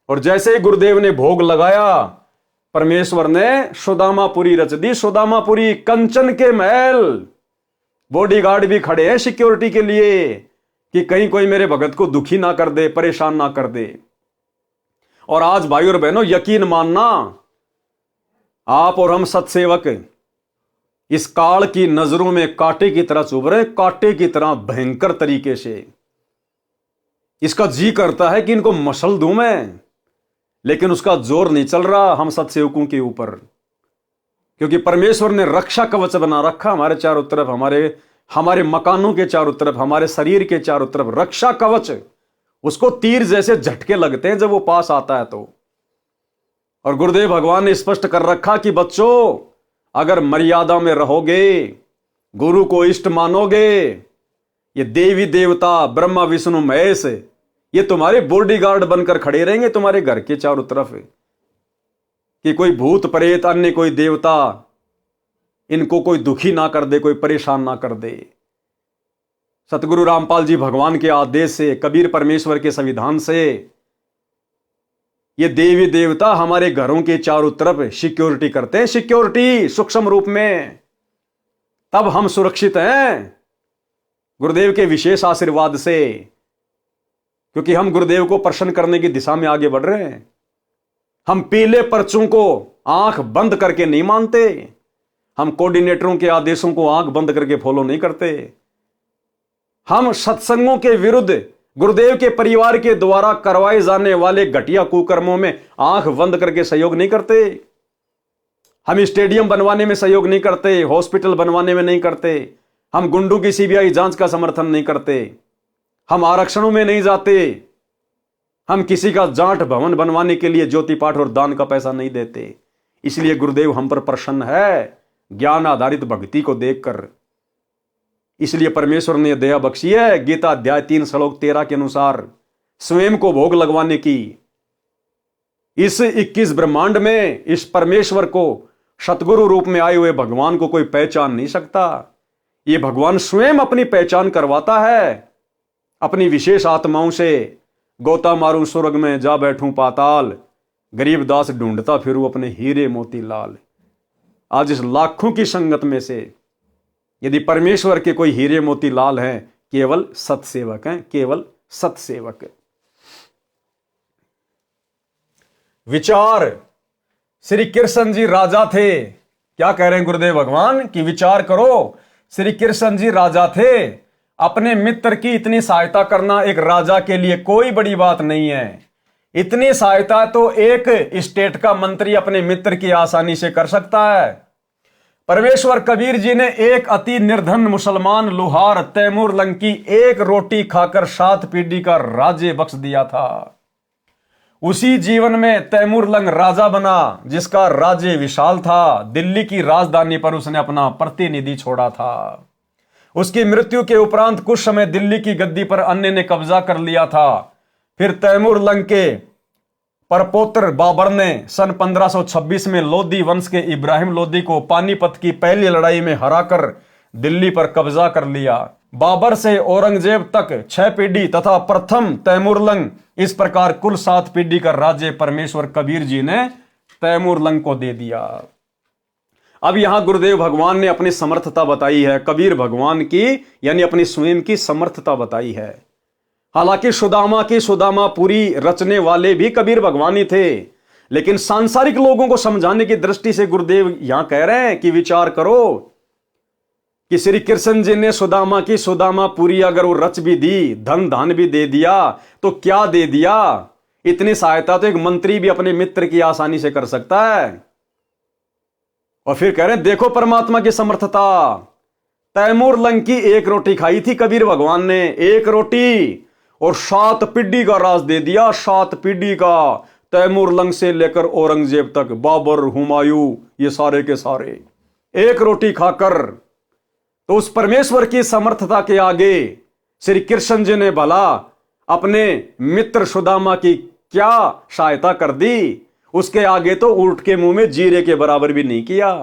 और जैसे ही गुरुदेव ने भोग लगाया, परमेश्वर ने सुदामापुरी रच दी। सुदामापुरी, कंचन के महल, बॉडीगार्ड भी खड़े हैं सिक्योरिटी के लिए कि कहीं कोई मेरे भगत को दुखी ना कर दे, परेशान ना कर दे। और आज भाई और बहनों यकीन मानना, आप और हम सत्सेवक इस काल की नजरों में कांटे की तरह चुभ रहे, कांटे की तरह भयंकर तरीके से। इसका जी करता है कि इनको मसल दूं मैं, लेकिन उसका जोर नहीं चल रहा हम सत्सेवकों के ऊपर, क्योंकि परमेश्वर ने रक्षा कवच बना रखा हमारे चारों तरफ, हमारे मकानों के चारों तरफ, हमारे शरीर के चारों तरफ रक्षा कवच। उसको तीर जैसे झटके लगते हैं जब वो पास आता है तो। और गुरुदेव भगवान ने स्पष्ट कर रखा कि बच्चों, अगर मर्यादा में रहोगे, गुरु को इष्ट मानोगे, ये देवी देवता ब्रह्मा विष्णु महेश ये तुम्हारे बॉडीगार्ड बनकर खड़े रहेंगे तुम्हारे घर के चारों तरफ, कि कोई भूत प्रेत अन्य कोई देवता इनको कोई दुखी ना कर दे, कोई परेशान ना कर दे। सतगुरु रामपाल जी भगवान के आदेश से, कबीर परमेश्वर के संविधान से ये देवी देवता हमारे घरों के चारों तरफ सिक्योरिटी करते हैं, सिक्योरिटी सूक्ष्म रूप में, तब हम सुरक्षित हैं गुरुदेव के विशेष आशीर्वाद से, क्योंकि हम गुरुदेव को प्रसन्न करने की दिशा में आगे बढ़ रहे हैं। हम पीले पर्चों को आंख बंद करके नहीं मानते, हम कोऑर्डिनेटरों के आदेशों को आंख बंद करके फॉलो नहीं करते, हम सत्संगों के विरुद्ध गुरुदेव के परिवार के द्वारा करवाए जाने वाले घटिया कुकर्मों में आंख बंद करके सहयोग नहीं करते, हम स्टेडियम बनवाने में सहयोग नहीं करते, हॉस्पिटल बनवाने में नहीं करते, हम गुंडों की सीबीआई जांच का समर्थन नहीं करते, हम आरक्षणों में नहीं जाते, हम किसी का जाट भवन बनवाने के लिए ज्योति पाठ और दान का पैसा नहीं देते। इसलिए गुरुदेव हम पर प्रसन्न है ज्ञान आधारित भक्ति को देखकर। इसलिए परमेश्वर ने दया बख्शी है गीता अध्याय 3 श्लोक 13 के अनुसार स्वयं को भोग लगवाने की। इस 21 ब्रह्मांड में इस परमेश्वर को सतगुरु रूप में आए हुए भगवान को कोई पहचान नहीं सकता। ये भगवान स्वयं अपनी पहचान करवाता है अपनी विशेष आत्माओं से। गोता मारूं स्वर्ग में जा बैठूं पाताल, गरीब दास ढूंढता फिरूं अपने हीरे मोती लाल। आज इस लाखों की संगत में से यदि परमेश्वर के कोई हीरे मोती लाल हैं, केवल सत्सेवक हैं, केवल सत्सेवक। विचार, श्री कृष्ण जी राजा थे। क्या कह रहे हैं गुरुदेव भगवान कि विचार करो, श्री कृष्ण जी राजा थे, अपने मित्र की इतनी सहायता करना एक राजा के लिए कोई बड़ी बात नहीं है। इतनी सहायता तो एक स्टेट का मंत्री अपने मित्र की आसानी से कर सकता है। परमेश्वर कबीर जी ने एक अति निर्धन मुसलमान लुहार तैमूर लंग की एक रोटी खाकर 7 पीढ़ी का राज्य बख्श दिया था। उसी जीवन में तैमूर लंग राजा बना जिसका राज्य विशाल था। दिल्ली की राजधानी पर उसने अपना प्रतिनिधि छोड़ा था। उसकी मृत्यु के उपरांत कुछ समय दिल्ली की गद्दी पर अन्य ने कब्जा कर लिया था। फिर तैमूर लंग के परपोत्र बाबर ने सन 1526 में लोधी वंश के इब्राहिम लोधी को पानीपत की पहली लड़ाई में हराकर दिल्ली पर कब्जा कर लिया। बाबर से औरंगजेब तक 6 पीढ़ी तथा प्रथम तैमूर लंग, इस प्रकार कुल 7 पीढ़ी का राज्य परमेश्वर कबीर जी ने तैमूर लंग को दे दिया। अब यहां गुरुदेव भगवान ने अपनी समर्थता बताई है, कबीर भगवान की यानी अपनी स्वयं की समर्थता बताई है। हालांकि सुदामापुरी रचने वाले भी कबीर भगवान ही थे, लेकिन सांसारिक लोगों को समझाने की दृष्टि से गुरुदेव यहां कह रहे हैं कि विचार करो कि श्री कृष्ण जी ने सुदामापुरी अगर वो रच भी दी, धन धान भी दे दिया, तो क्या दे दिया? इतनी सहायता तो एक मंत्री भी अपने मित्र की आसानी से कर सकता है। और फिर कह रहे हैं देखो परमात्मा की समर्थता। तैमूर लंग की एक रोटी खाई थी कबीर भगवान ने, एक रोटी, और 7 पीढ़ी का राज दे दिया, 7 पीढ़ी का। तैमूर लंग से लेकर औरंगजेब तक, बाबर, हुमायूं, ये सारे के सारे एक रोटी खाकर। तो उस परमेश्वर की समर्थता के आगे श्री कृष्ण जी ने भला अपने मित्र सुदामा की क्या सहायता कर दी, उसके आगे तो ऊंट के मुंह में जीरे के बराबर भी नहीं किया।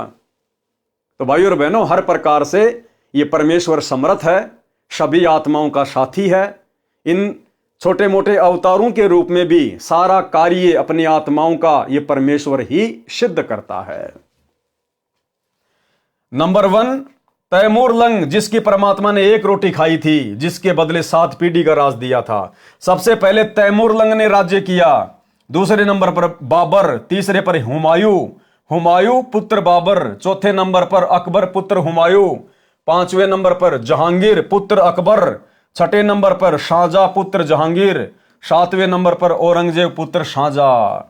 तो भाइयों और बहनों, हर प्रकार से ये परमेश्वर समर्थ है, सभी आत्माओं का साथी है। इन छोटे मोटे अवतारों के रूप में भी सारा कार्य अपनी आत्माओं का ये परमेश्वर ही सिद्ध करता है। नंबर 1, तैमूर लंग जिसकी परमात्मा ने एक रोटी खाई थी, जिसके बदले 7 पीढ़ी का राज दिया था। सबसे पहले तैमूर लंग ने राज्य किया। दूसरे नंबर पर बाबर, तीसरे पर हुमायूं पुत्र बाबर, चौथे नंबर पर अकबर पुत्र हुमायूं, 5वें नंबर पर जहांगीर पुत्र अकबर, 6ठे नंबर पर शाहजहां पुत्र जहांगीर, 7वें नंबर पर औरंगजेब पुत्र शाहजहां।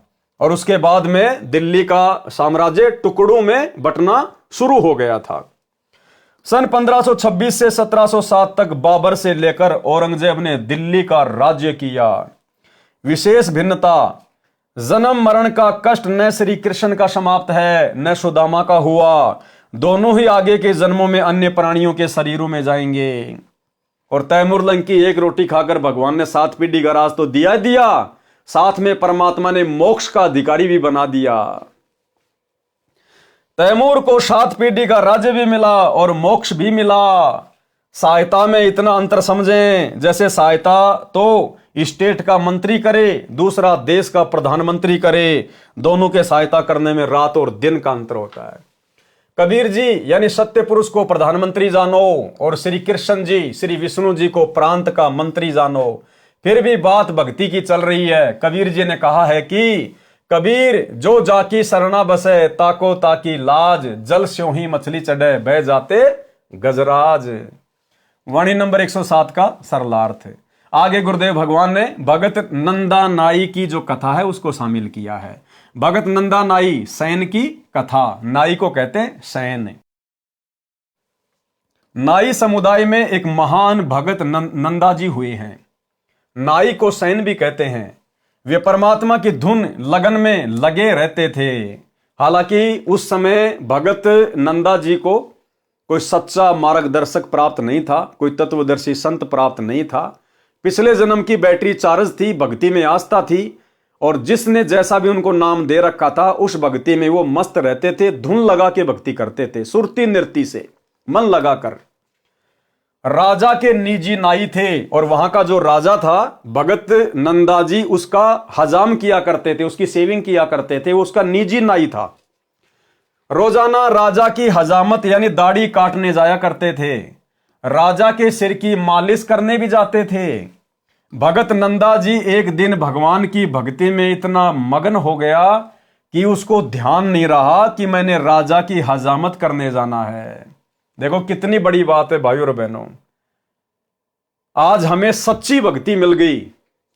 और उसके बाद में दिल्ली का साम्राज्य टुकड़ों में बंटना शुरू हो गया था। सन 1526 से 1707 तक बाबर से लेकर औरंगजेब ने दिल्ली का राज्य किया। विशेष भिन्नता, जन्म मरण का कष्ट न श्री कृष्ण का समाप्त है न सुदामा का हुआ, दोनों ही आगे के जन्मों में अन्य प्राणियों के शरीरों में जाएंगे। और तैमूर की एक रोटी खाकर भगवान ने 7 पीढ़ी का राज तो दिया ही दिया, साथ में परमात्मा ने मोक्ष का अधिकारी भी बना दिया। तैमूर को 7 पीढ़ी का राज्य भी मिला और मोक्ष भी मिला। सहायता में इतना अंतर समझें, जैसे सहायता तो स्टेट का मंत्री करे, दूसरा देश का प्रधानमंत्री करे, दोनों के सहायता करने में रात और दिन का अंतर होता है। कबीर जी यानी सत्य पुरुष को प्रधानमंत्री जानो और श्री कृष्ण जी श्री विष्णु जी को प्रांत का मंत्री जानो। फिर भी बात भक्ति की चल रही है। कबीर जी ने कहा है कि कबीर जो जाकी शरणा बसे, ताको ताकी लाज, जल स्यों ही मछली चढ़े, बह जाते गजराज। वाणी नंबर 107 का सरलार्थ। आगे गुरुदेव भगवान ने भगत नंदा नाई की जो कथा है उसको शामिल किया है। भगत नंदा नाई सैन की कथा, नाई को कहते हैं सैन। नाई समुदाय में एक महान भगत नंदा जी हुए हैं। नाई को सैन भी कहते हैं। वे परमात्मा की धुन लगन में लगे रहते थे। हालांकि उस समय भगत नंदा जी को कोई सच्चा मार्गदर्शक प्राप्त नहीं था, कोई तत्वदर्शी संत प्राप्त नहीं था। पिछले जन्म की बैटरी चार्ज थी, भक्ति में आस्था थी, और जिसने जैसा भी उनको नाम दे रखा था उस भक्ति में वो मस्त रहते थे, धुन लगा के भक्ति करते थे, सुरती नृत्य से मन लगाकर। राजा के निजी नाई थे और वहां का जो राजा था भगत नंदा जी उसका हजाम किया करते थे, उसकी सेविंग किया करते थे, वो उसका निजी नाई था। रोजाना राजा की हजामत यानी दाढ़ी काटने जाया करते थे, राजा के सिर की मालिश करने भी जाते थे। भगत नंदा जी एक दिन भगवान की भक्ति में इतना मगन हो गया कि उसको ध्यान नहीं रहा कि मैंने राजा की हजामत करने जाना है। देखो कितनी बड़ी बात है भाइयों और बहनों। आज हमें सच्ची भक्ति मिल गई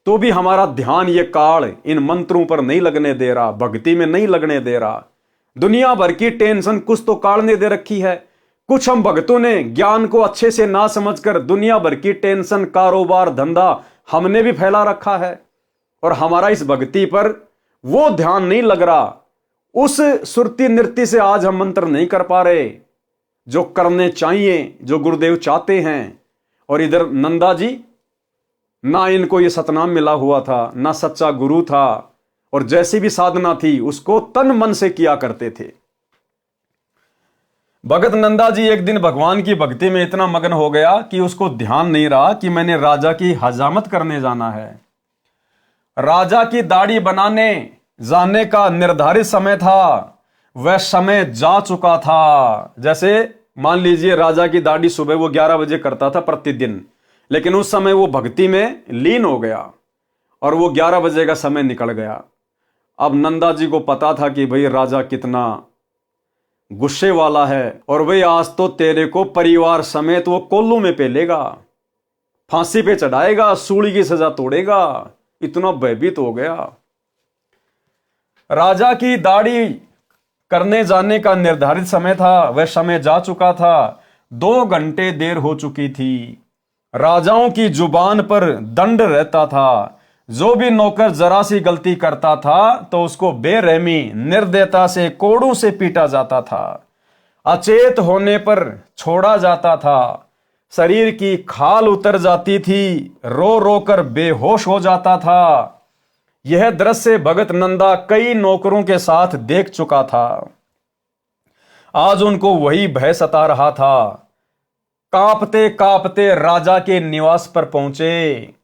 तो भी हमारा ध्यान ये काल इन मंत्रों पर नहीं लगने दे रहा, भक्ति में नहीं लगने दे रहा। दुनिया भर की टेंशन कुछ तो काल ने दे रखी है। कुछ हम भक्तों ने ज्ञान को अच्छे से ना समझकर दुनिया भर की टेंशन, कारोबार, धंधा हमने भी फैला रखा है और हमारा इस भक्ति पर वो ध्यान नहीं लग रहा। उस सुरती नृत्य से आज हम मंत्र नहीं कर पा रहे जो करने चाहिए, जो गुरुदेव चाहते हैं। और इधर नंदा जी, ना इनको ये सतनाम मिला हुआ था, ना सच्चा गुरु था, और जैसी भी साधना थी उसको तन मन से किया करते थे। भगत नंदा जी एक दिन भगवान की भक्ति में इतना मगन हो गया कि उसको ध्यान नहीं रहा कि मैंने राजा की हजामत करने जाना है। राजा की दाढ़ी बनाने जाने का निर्धारित समय था, वह समय जा चुका था। जैसे मान लीजिए राजा की दाढ़ी सुबह वो 11 बजे करता था प्रतिदिन, लेकिन उस समय वो भक्ति में लीन हो गया और वो 11 बजे का समय निकल गया। अब नंदा जी को पता था कि भाई राजा कितना गुस्से वाला है और भाई आज तो तेरे को परिवार समेत वो कोल्लू में पेलेगा, फांसी पे चढ़ाएगा, सूली की सजा तोड़ेगा। इतना भयभीत हो गया। राजा की दाढ़ी करने जाने का निर्धारित समय था, वह समय जा चुका था। 2 घंटे देर हो चुकी थी। राजाओं की जुबान पर दंड रहता था। जो भी नौकर जरा सी गलती करता था तो उसको बेरहमी निर्दयता से कोड़ों से पीटा जाता था, अचेत होने पर छोड़ा जाता था, शरीर की खाल उतर जाती थी, रो रो कर बेहोश हो जाता था। यह दृश्य भगत नंदा कई नौकरों के साथ देख चुका था। आज उनको वही भय सता रहा था। कांपते कांपते राजा के निवास पर पहुंचे।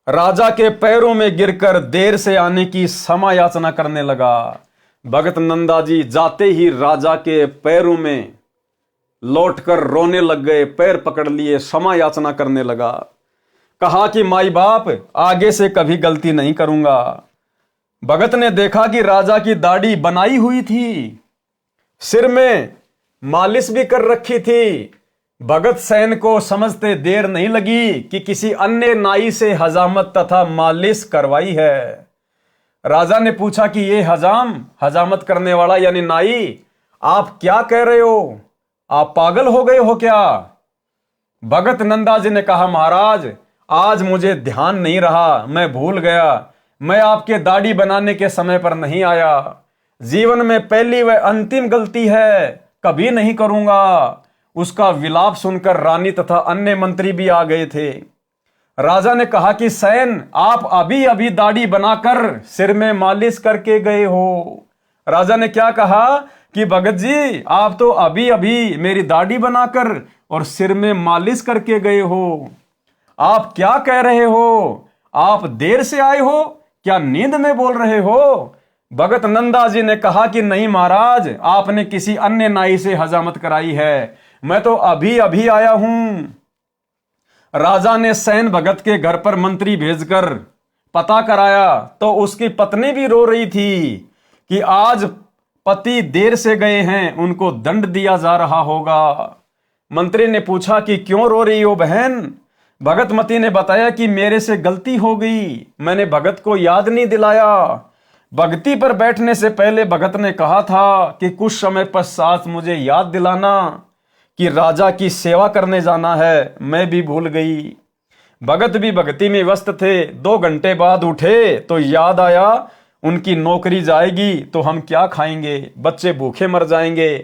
राजा के पैरों में गिरकर देर से आने की क्षमा याचना करने लगा। भगत नंदा जी जाते ही राजा के पैरों में लौटकर रोने लग गए, पैर पकड़ लिए, क्षमा याचना करने लगा। कहा कि माई बाप आगे से कभी गलती नहीं करूंगा। भगत ने देखा कि राजा की दाढ़ी बनाई हुई थी, सिर में मालिश भी कर रखी थी। भगत सैन को समझते देर नहीं लगी कि किसी अन्य नाई से हजामत तथा मालिश करवाई है। राजा ने पूछा कि ये हजामत करने वाला यानी नाई, आप क्या कह रहे हो? आप पागल हो गए हो क्या? भगत नंदा जी ने कहा, महाराज आज मुझे ध्यान नहीं रहा, मैं भूल गया, मैं आपके दाढ़ी बनाने के समय पर नहीं आया। जीवन में पहली व अंतिम गलती है, कभी नहीं करूंगा। उसका विलाप सुनकर रानी तथा अन्य मंत्री भी आ गए थे। राजा ने कहा कि सैन, आप अभी अभी दाढ़ी बनाकर सिर में मालिश करके गए हो। राजा ने क्या कहा कि भगत जी आप तो अभी अभी मेरी दाढ़ी बनाकर और सिर में मालिश करके गए हो। आप क्या कह रहे हो? आप देर से आए हो? क्या नींद में बोल रहे हो? भगत नंदा जी ने कहा कि नहीं महाराज, आपने किसी अन्य नाई से हजामत कराई है, मैं तो अभी अभी आया हूं। राजा ने सैन भगत के घर पर मंत्री भेजकर पता कराया तो उसकी पत्नी भी रो रही थी कि आज पति देर से गए हैं, उनको दंड दिया जा रहा होगा। मंत्री ने पूछा कि क्यों रो रही हो बहन? भगतमती ने बताया कि मेरे से गलती हो गई, मैंने भगत को याद नहीं दिलाया। भक्ति पर बैठने से पहले भगत ने कहा था कि कुछ समय पश्चात मुझे याद दिलाना कि राजा की सेवा करने जाना है, मैं भी भूल गई। भगत भी भक्ति में व्यस्त थे। 2 घंटे बाद उठे तो याद आया उनकी नौकरी जाएगी तो हम क्या खाएंगे, बच्चे भूखे मर जाएंगे,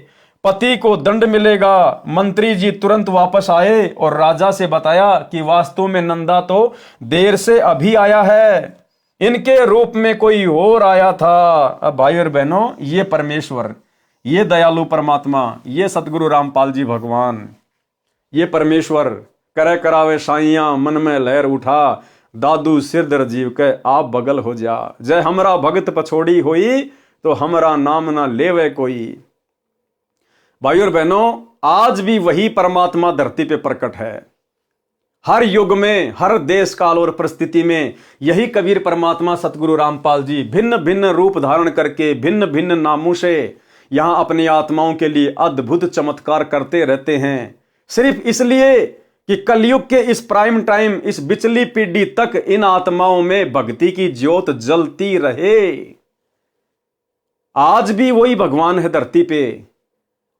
पति को दंड मिलेगा। मंत्री जी तुरंत वापस आए और राजा से बताया कि वास्तव में नंदा तो देर से अभी आया है, इनके रूप में कोई और आया था। अब भाई और बहनों, ये परमेश्वर, ये दयालु परमात्मा, ये सतगुरु रामपाल जी भगवान, ये परमेश्वर करे करावे साइया मन में लहर उठा, दादू सिर दर जीव के आप बगल हो जा। जय हमरा भगत पछोड़ी होई तो हमरा नाम ना लेवे कोई। भाई और बहनों, आज भी वही परमात्मा धरती पे प्रकट है। हर युग में, हर देश काल और परिस्थिति में यही कबीर परमात्मा सतगुरु रामपाल जी भिन्न भिन्न रूप धारण करके भिन्न भिन्न नामों से यहां अपनी आत्माओं के लिए अद्भुत चमत्कार करते रहते हैं, सिर्फ इसलिए कि कलयुग के इस प्राइम टाइम, इस बिचली पीढ़ी तक इन आत्माओं में भक्ति की ज्योत जलती रहे। आज भी वही भगवान है धरती पे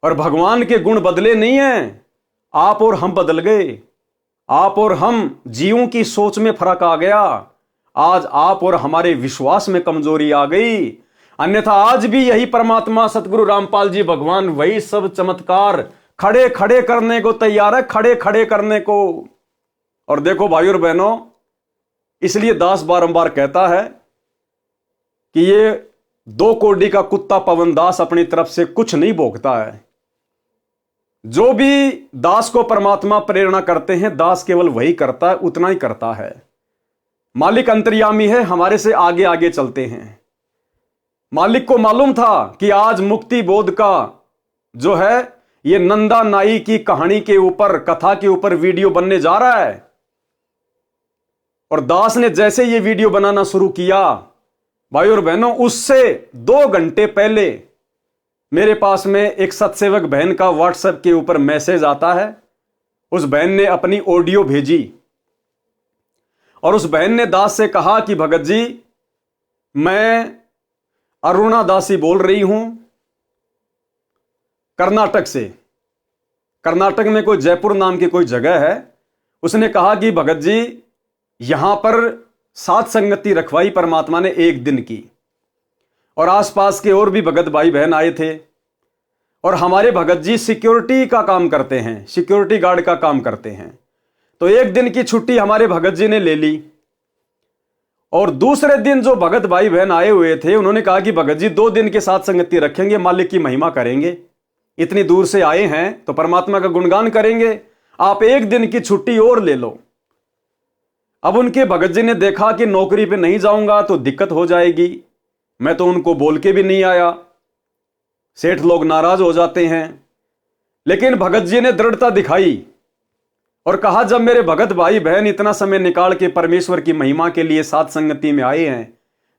और भगवान के गुण बदले नहीं हैं। आप और हम बदल गए, आप और हम जीवों की सोच में फर्क आ गया। आज आप और हमारे विश्वास में कमजोरी आ गई, अन्यथा आज भी यही परमात्मा सतगुरु रामपाल जी भगवान वही सब चमत्कार खड़े खड़े करने को तैयार है, खड़े खड़े करने को। और देखो भाई और बहनों, इसलिए दास बारंबार कहता है कि ये 2 कोड़ी का कुत्ता पवन दास अपनी तरफ से कुछ नहीं भोगता है। जो भी दास को परमात्मा प्रेरणा करते हैं, दास केवल वही करता है, उतना ही करता है। मालिक अंतर्यामी है, हमारे से आगे आगे चलते हैं। मालिक को मालूम था कि आज मुक्ति बोध का जो है ये नंदा नाई की कहानी के ऊपर, कथा के ऊपर वीडियो बनने जा रहा है। और दास ने जैसे ये वीडियो बनाना शुरू किया, भाई और बहनों, उससे 2 घंटे पहले मेरे पास में एक सत्सेवक बहन का व्हाट्सएप के ऊपर मैसेज आता है। उस बहन ने अपनी ऑडियो भेजी और उस बहन ने दास से कहा कि भगत जी, मैं अरुणा दासी बोल रही हूं कर्नाटक से। कर्नाटक में कोई जयपुर नाम की कोई जगह है। उसने कहा कि भगत जी, यहां पर सात संगति रखवाई परमात्मा ने 1 दिन की और आसपास के और भी भगत भाई बहन आए थे। और हमारे भगत जी सिक्योरिटी का काम करते हैं, सिक्योरिटी गार्ड का काम करते हैं। तो 1 दिन की छुट्टी हमारे भगत जी ने ले ली। और दूसरे दिन जो भगत भाई बहन आए हुए थे, उन्होंने कहा कि भगत जी 2 दिन के साथ संगति रखेंगे, मालिक की महिमा करेंगे, इतनी दूर से आए हैं तो परमात्मा का गुणगान करेंगे, आप 1 दिन की छुट्टी और ले लो। अब उनके भगत जी ने देखा कि नौकरी पे नहीं जाऊंगा तो दिक्कत हो जाएगी, मैं तो उनको बोल के भी नहीं आया, सेठ लोग नाराज हो जाते हैं। लेकिन भगत जी ने दृढ़ता दिखाई और कहा, जब मेरे भगत भाई बहन इतना समय निकाल के परमेश्वर की महिमा के लिए साथ संगति में आए हैं,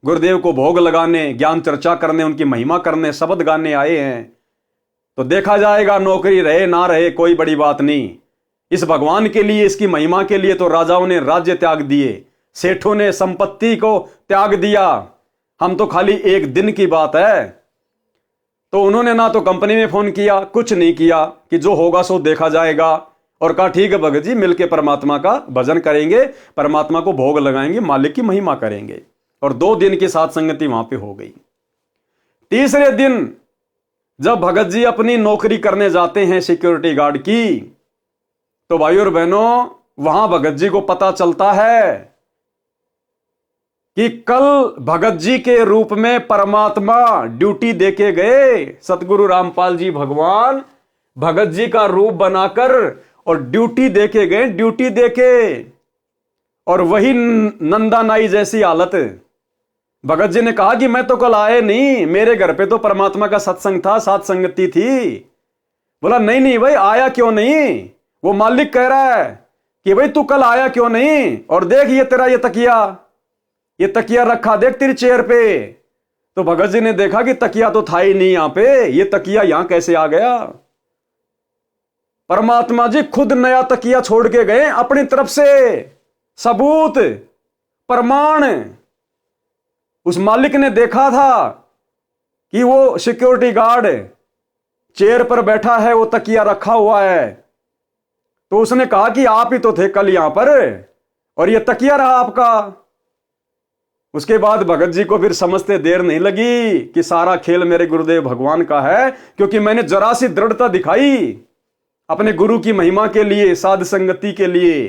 गुरुदेव को भोग लगाने, ज्ञान चर्चा करने, उनकी महिमा करने, शब्द गाने आए हैं, तो देखा जाएगा, नौकरी रहे ना रहे कोई बड़ी बात नहीं। इस भगवान के लिए, इसकी महिमा के लिए तो राजाओं ने राज्य त्याग दिए, सेठों ने संपत्ति को त्याग दिया, हम तो खाली 1 दिन की बात है। तो उन्होंने ना तो कंपनी में फोन किया, कुछ नहीं किया कि जो होगा सो देखा जाएगा, और कहा ठीक है भगत जी, मिलके परमात्मा का भजन करेंगे, परमात्मा को भोग लगाएंगे, मालिक की महिमा करेंगे। और 2 दिन की साथ संगति वहां पे हो गई। तीसरे दिन जब भगत जी अपनी नौकरी करने जाते हैं सिक्योरिटी गार्ड की, तो भाई और बहनों वहां भगत जी को पता चलता है कि कल भगत जी के रूप में परमात्मा ड्यूटी देके गए। सतगुरु रामपाल जी भगवान भगत जी का रूप बनाकर और ड्यूटी देके गए, ड्यूटी देके। और वही नंदा नाई जैसी हालत। भगत जी ने कहा कि मैं तो कल आए नहीं, मेरे घर पे तो परमात्मा का सत्संग था, साथ संगति थी। बोला नहीं नहीं भाई, आया क्यों नहीं? वो मालिक कह रहा है कि भाई तू कल आया क्यों नहीं? और देख ये तेरा ये तकिया रखा देख तेरी चेयर पे। तो भगत जी ने देखा कि तकिया तो था ही नहीं यहां पे, ये तकिया यहां कैसे आ गया? परमात्मा जी खुद नया तकिया छोड़ के गए अपनी तरफ से, सबूत प्रमाण। उस मालिक ने देखा था कि वो सिक्योरिटी गार्ड चेयर पर बैठा है, वो तकिया रखा हुआ है। तो उसने कहा कि आप ही तो थे कल यहां पर, और ये तकिया रहा आपका। उसके बाद भगत जी को फिर समझते देर नहीं लगी कि सारा खेल मेरे गुरुदेव भगवान का है, क्योंकि मैंने जरा सी दृढ़ता दिखाई अपने गुरु की महिमा के लिए, साध संगति के लिए,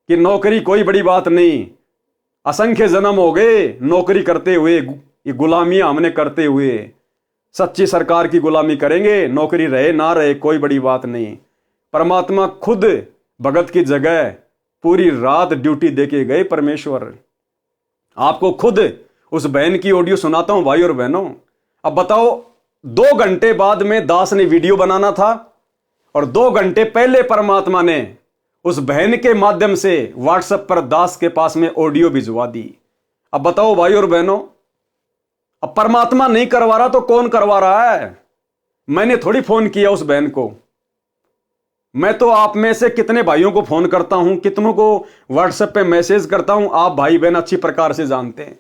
कि नौकरी कोई बड़ी बात नहीं। असंख्य जन्म हो गए नौकरी करते हुए, ये गुलामियां हमने करते हुए। सच्ची सरकार की गुलामी करेंगे, नौकरी रहे ना रहे कोई बड़ी बात नहीं। परमात्मा खुद भगत की जगह पूरी रात ड्यूटी देके गए परमेश्वर। आपको खुद उस बहन की ऑडियो सुनाता हूं भाई और बहनों। अब बताओ, 2 घंटे बाद में दास ने वीडियो बनाना था, और 2 घंटे पहले परमात्मा ने उस बहन के माध्यम से व्हाट्सएप पर दास के पास में ऑडियो भिजवा दी। अब बताओ भाई और बहनों, अब परमात्मा नहीं करवा रहा तो कौन करवा रहा है? मैंने थोड़ी फोन किया उस बहन को। मैं तो आप में से कितने भाइयों को फोन करता हूं, कितनों को व्हाट्सएप पे मैसेज करता हूं, आप भाई बहन अच्छी प्रकार से जानते हैं।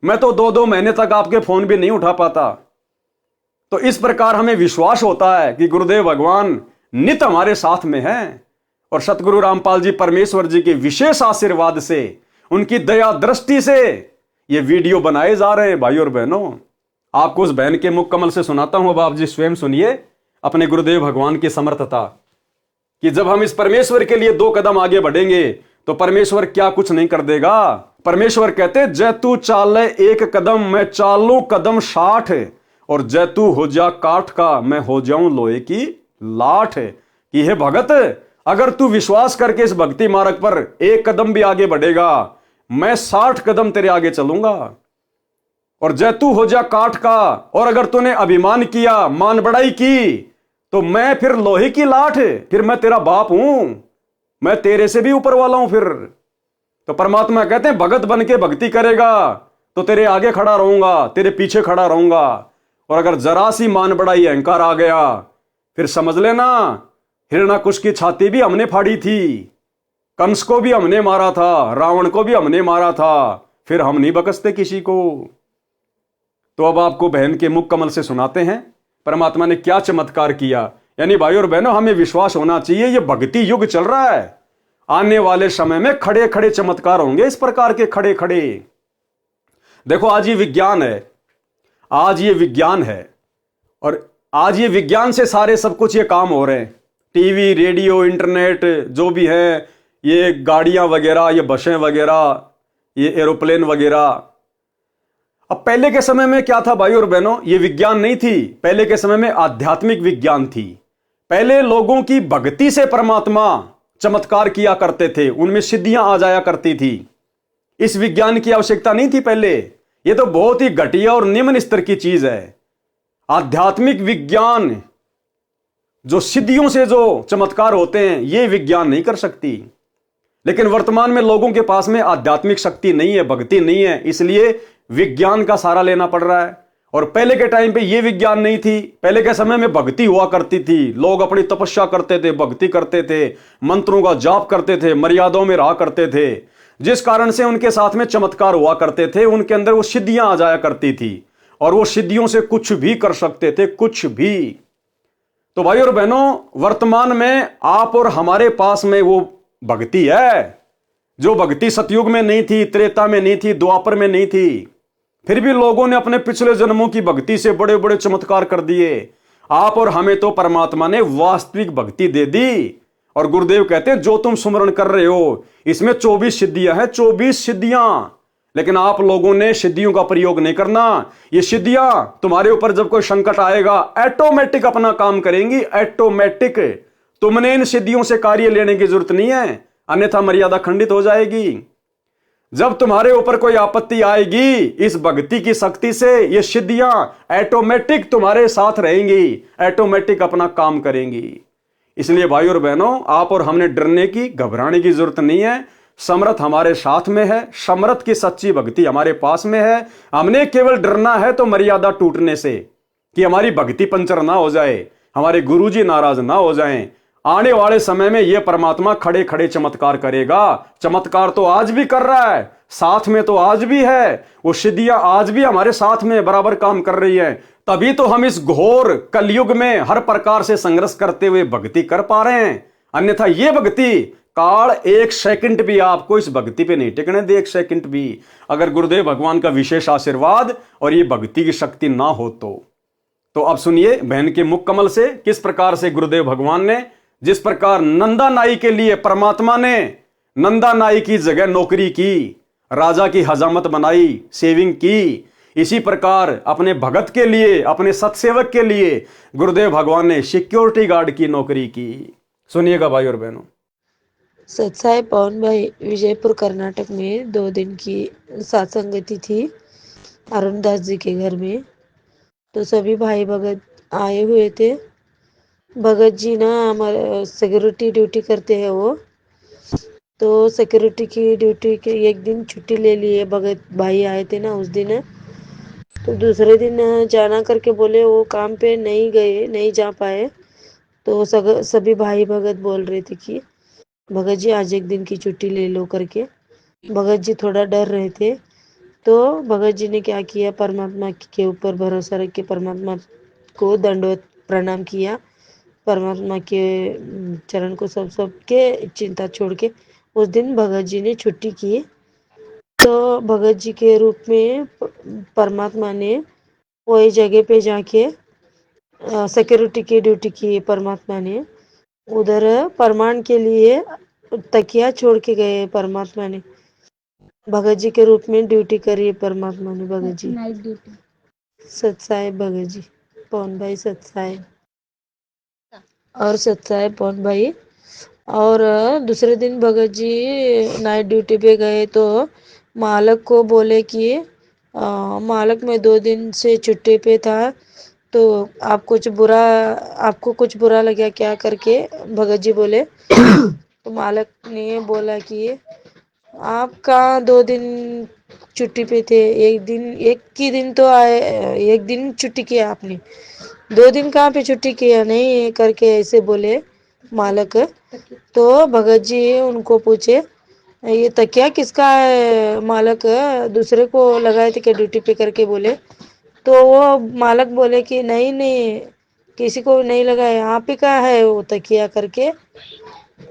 मैं तो 2-2 महीने तक आपके फोन भी नहीं उठा पाता। तो इस प्रकार हमें विश्वास होता है कि गुरुदेव भगवान नित हमारे साथ में हैं, और सतगुरु रामपाल जी परमेश्वर जी के विशेष आशीर्वाद से, उनकी दया दृष्टि से ये वीडियो बनाए जा रहे हैं भाई और बहनों। आपको उस बहन के मुख कमल से सुनाता हूं। अब आप जी स्वयं सुनिए अपने गुरुदेव भगवान की समर्थता, कि जब हम इस परमेश्वर के लिए 2 कदम आगे बढ़ेंगे तो परमेश्वर क्या कुछ नहीं कर देगा। परमेश्वर कहते, जय तू चाले 1 कदम, मैं चालू कदम 60, और जय तू हो जा काठ का, मैं हो जाऊं लोहे की लाठ। कि हे भगत, अगर तू विश्वास करके इस भक्ति मार्ग पर 1 कदम भी आगे बढ़ेगा, मैं 60 कदम तेरे आगे चलूंगा। और जय तू हो जा काठ का, और अगर तूने अभिमान किया, मान बढ़ाई की, तो मैं फिर लोहे की लाठ, फिर मैं तेरा बाप हूं, मैं तेरे से भी ऊपर वाला हूं फिर। तो परमात्मा कहते हैं, भगत बन के भक्ति करेगा तो तेरे आगे खड़ा रहूंगा, तेरे पीछे खड़ा रहूंगा। और अगर जरा सी मान बढ़ाई, अहंकार आ गया, फिर समझ लेना हिरण्याकुश की छाती भी हमने फाड़ी थी, कंस को भी हमने मारा था, रावण को भी हमने मारा था, फिर हम नहीं बकसते किसी को। तो अब आपको बहन के मुख कमल से सुनाते हैं परमात्मा ने क्या चमत्कार किया। यानी भाई और बहनों, हमें विश्वास होना चाहिए, ये भक्ति युग चल रहा है। आने वाले समय में खड़े खड़े चमत्कार होंगे, इस प्रकार के खड़े खड़े। देखो, आज ये विज्ञान है, आज ये विज्ञान है, और आज ये विज्ञान से सारे सब कुछ ये काम हो रहे हैं। टीवी, रेडियो, इंटरनेट जो भी है, ये गाड़ियां वगैरह, ये बसें वगैरह, ये एरोप्लेन वगैरह। अब पहले के समय में क्या था भाई और बहनों, ये विज्ञान नहीं थी। पहले के समय में आध्यात्मिक विज्ञान थी। पहले लोगों की भक्ति से परमात्मा चमत्कार किया करते थे, उनमें सिद्धियां आ जाया करती थी। इस विज्ञान की आवश्यकता नहीं थी पहले। ये तो बहुत ही घटिया और निम्न स्तर की चीज है। आध्यात्मिक विज्ञान, जो सिद्धियों से जो चमत्कार होते हैं, ये विज्ञान नहीं कर सकती। लेकिन वर्तमान में लोगों के पास में आध्यात्मिक शक्ति नहीं है, भक्ति नहीं है, इसलिए विज्ञान का सहारा लेना पड़ रहा है। और पहले के टाइम पे ये विज्ञान नहीं थी। पहले के समय में भक्ति हुआ करती थी, लोग अपनी तपस्या करते थे, भक्ति करते थे, मंत्रों का जाप करते थे, मर्यादाओं में रहा करते थे, जिस कारण से उनके साथ में चमत्कार हुआ करते थे, उनके अंदर वो सिद्धियां आ जाया करती थी। और वो सिद्धियों से कुछ भी कर सकते थे, कुछ भी। तो भाई और बहनों, वर्तमान में आप और हमारे पास में वो भक्ति है जो भक्ति सतयुग में नहीं थी, त्रेता में नहीं थी, द्वापर में नहीं थी। फिर भी लोगों ने अपने पिछले जन्मों की भक्ति से बड़े बड़े चमत्कार कर दिए। आप और हमें तो परमात्मा ने वास्तविक भक्ति दे दी। और गुरुदेव कहते हैं जो तुम सुमरण कर रहे हो इसमें 24 सिद्धियां हैं, 24 सिद्धियां। लेकिन आप लोगों ने सिद्धियों का प्रयोग नहीं करना। ये सिद्धियां तुम्हारे ऊपर जब कोई संकट आएगा ऑटोमेटिक अपना काम करेंगी, ऑटोमेटिक। तुमने इन सिद्धियों से कार्य लेने की जरूरत नहीं है, अन्यथा मर्यादा खंडित हो जाएगी। जब तुम्हारे ऊपर कोई आपत्ति आएगी, इस भक्ति की शक्ति से ये सिद्धियां ऑटोमेटिक तुम्हारे साथ रहेंगी, ऑटोमेटिक अपना काम करेंगी। इसलिए भाई और बहनों, आप और हमने डरने की, घबराने की जरूरत नहीं है। समर्थ हमारे साथ में है, समर्थ की सच्ची भक्ति हमारे पास में है। हमने केवल डरना है तो मर्यादा टूटने से, कि हमारी भक्ति पंचर ना हो जाए, हमारे गुरुजी नाराज ना हो जाएं। आने वाले समय में यह परमात्मा खड़े खड़े चमत्कार करेगा। चमत्कार तो आज भी कर रहा है, साथ में तो आज भी है। वो सिद्धियां आज भी हमारे साथ में बराबर काम कर रही है। तभी तो हम इस घोर कलयुग में हर प्रकार से संघर्ष करते हुए भक्ति कर पा रहे हैं। अन्यथा ये भक्ति काल एक सेकंड भी आपको इस भक्ति पे नहीं टिकने दे, एक सेकंड भी। अगर गुरुदेव भगवान का विशेष आशीर्वाद और ये भक्ति की शक्ति ना हो तो अब सुनिए बहन के मुख कमल से किस प्रकार से गुरुदेव भगवान ने, जिस प्रकार नंदा नाई के लिए परमात्मा ने नंदा नाई की जगह नौकरी की, राजा की हजामत बनाई, सेविंग की, इसी प्रकार अपने भगत के लिए, अपने सत्सेवक के लिए गुरुदेव भगवान ने सिक्योरिटी गार्ड की नौकरी की। सुनिएगा भाई और बहनों। सत्साई पवन भाई विजयपुर कर्नाटक में 2 दिन की सत्संगति थी अरुणदास जी के घर में। तो सभी भाई भगत आए हुए थे। भगत जी ना हमारे सिक्योरिटी ड्यूटी करते हैं वो, तो सिक्योरिटी की ड्यूटी के एक दिन छुट्टी ले लिए। भगत भाई आए थे ना उस दिन, तो दूसरे दिन जाना करके बोले, वो काम पे नहीं गए, नहीं जा पाए। तो सभी भाई भगत बोल रहे थे कि भगत जी आज एक दिन की छुट्टी ले लो करके। भगत जी थोड़ा डर रहे थे। तो भगत जी ने क्या किया, परमात्मा के ऊपर भरोसा रख के परमात्मा को दंडवत प्रणाम किया। परमात्मा के चरण को सब के चिंता छोड़ के उस दिन भगत जी ने छुट्टी की। तो भगत जी के रूप में परमात्मा ने वही जगह पे जाके सिक्योरिटी की ड्यूटी की। परमात्मा ने उधर प्रमाण के लिए तकिया छोड़ के गए। परमात्मा ने भगत जी के रूप में ड्यूटी करी परमात्मा ने। Bhagat ji night duty. सत्साहेब भगत जी, पवन भाई सत्साहेब और सत्साहेब पवन भाई। और दूसरे दिन भगत जी नाइट ड्यूटी पे गए तो मालक को बोले कि मालक मैं 2 दिन से छुट्टी पे था, तो आपको कुछ बुरा लगा क्या करके भगत जी बोले। तो मालक ने बोला कि आप कहाँ 2 दिन छुट्टी पे थे, एक ही दिन तो आए, एक दिन छुट्टी किया आपने, 2 दिन कहाँ पे छुट्टी किया नहीं करके ऐसे बोले मालक। तो भगत जी उनको पूछे ये तकिया किसका है मालक, दूसरे को लगाए थे क्या ड्यूटी पे करके बोले। तो वो मालक बोले कि नहीं किसी को नहीं लगाया, आप ही का है वो तकिया करके,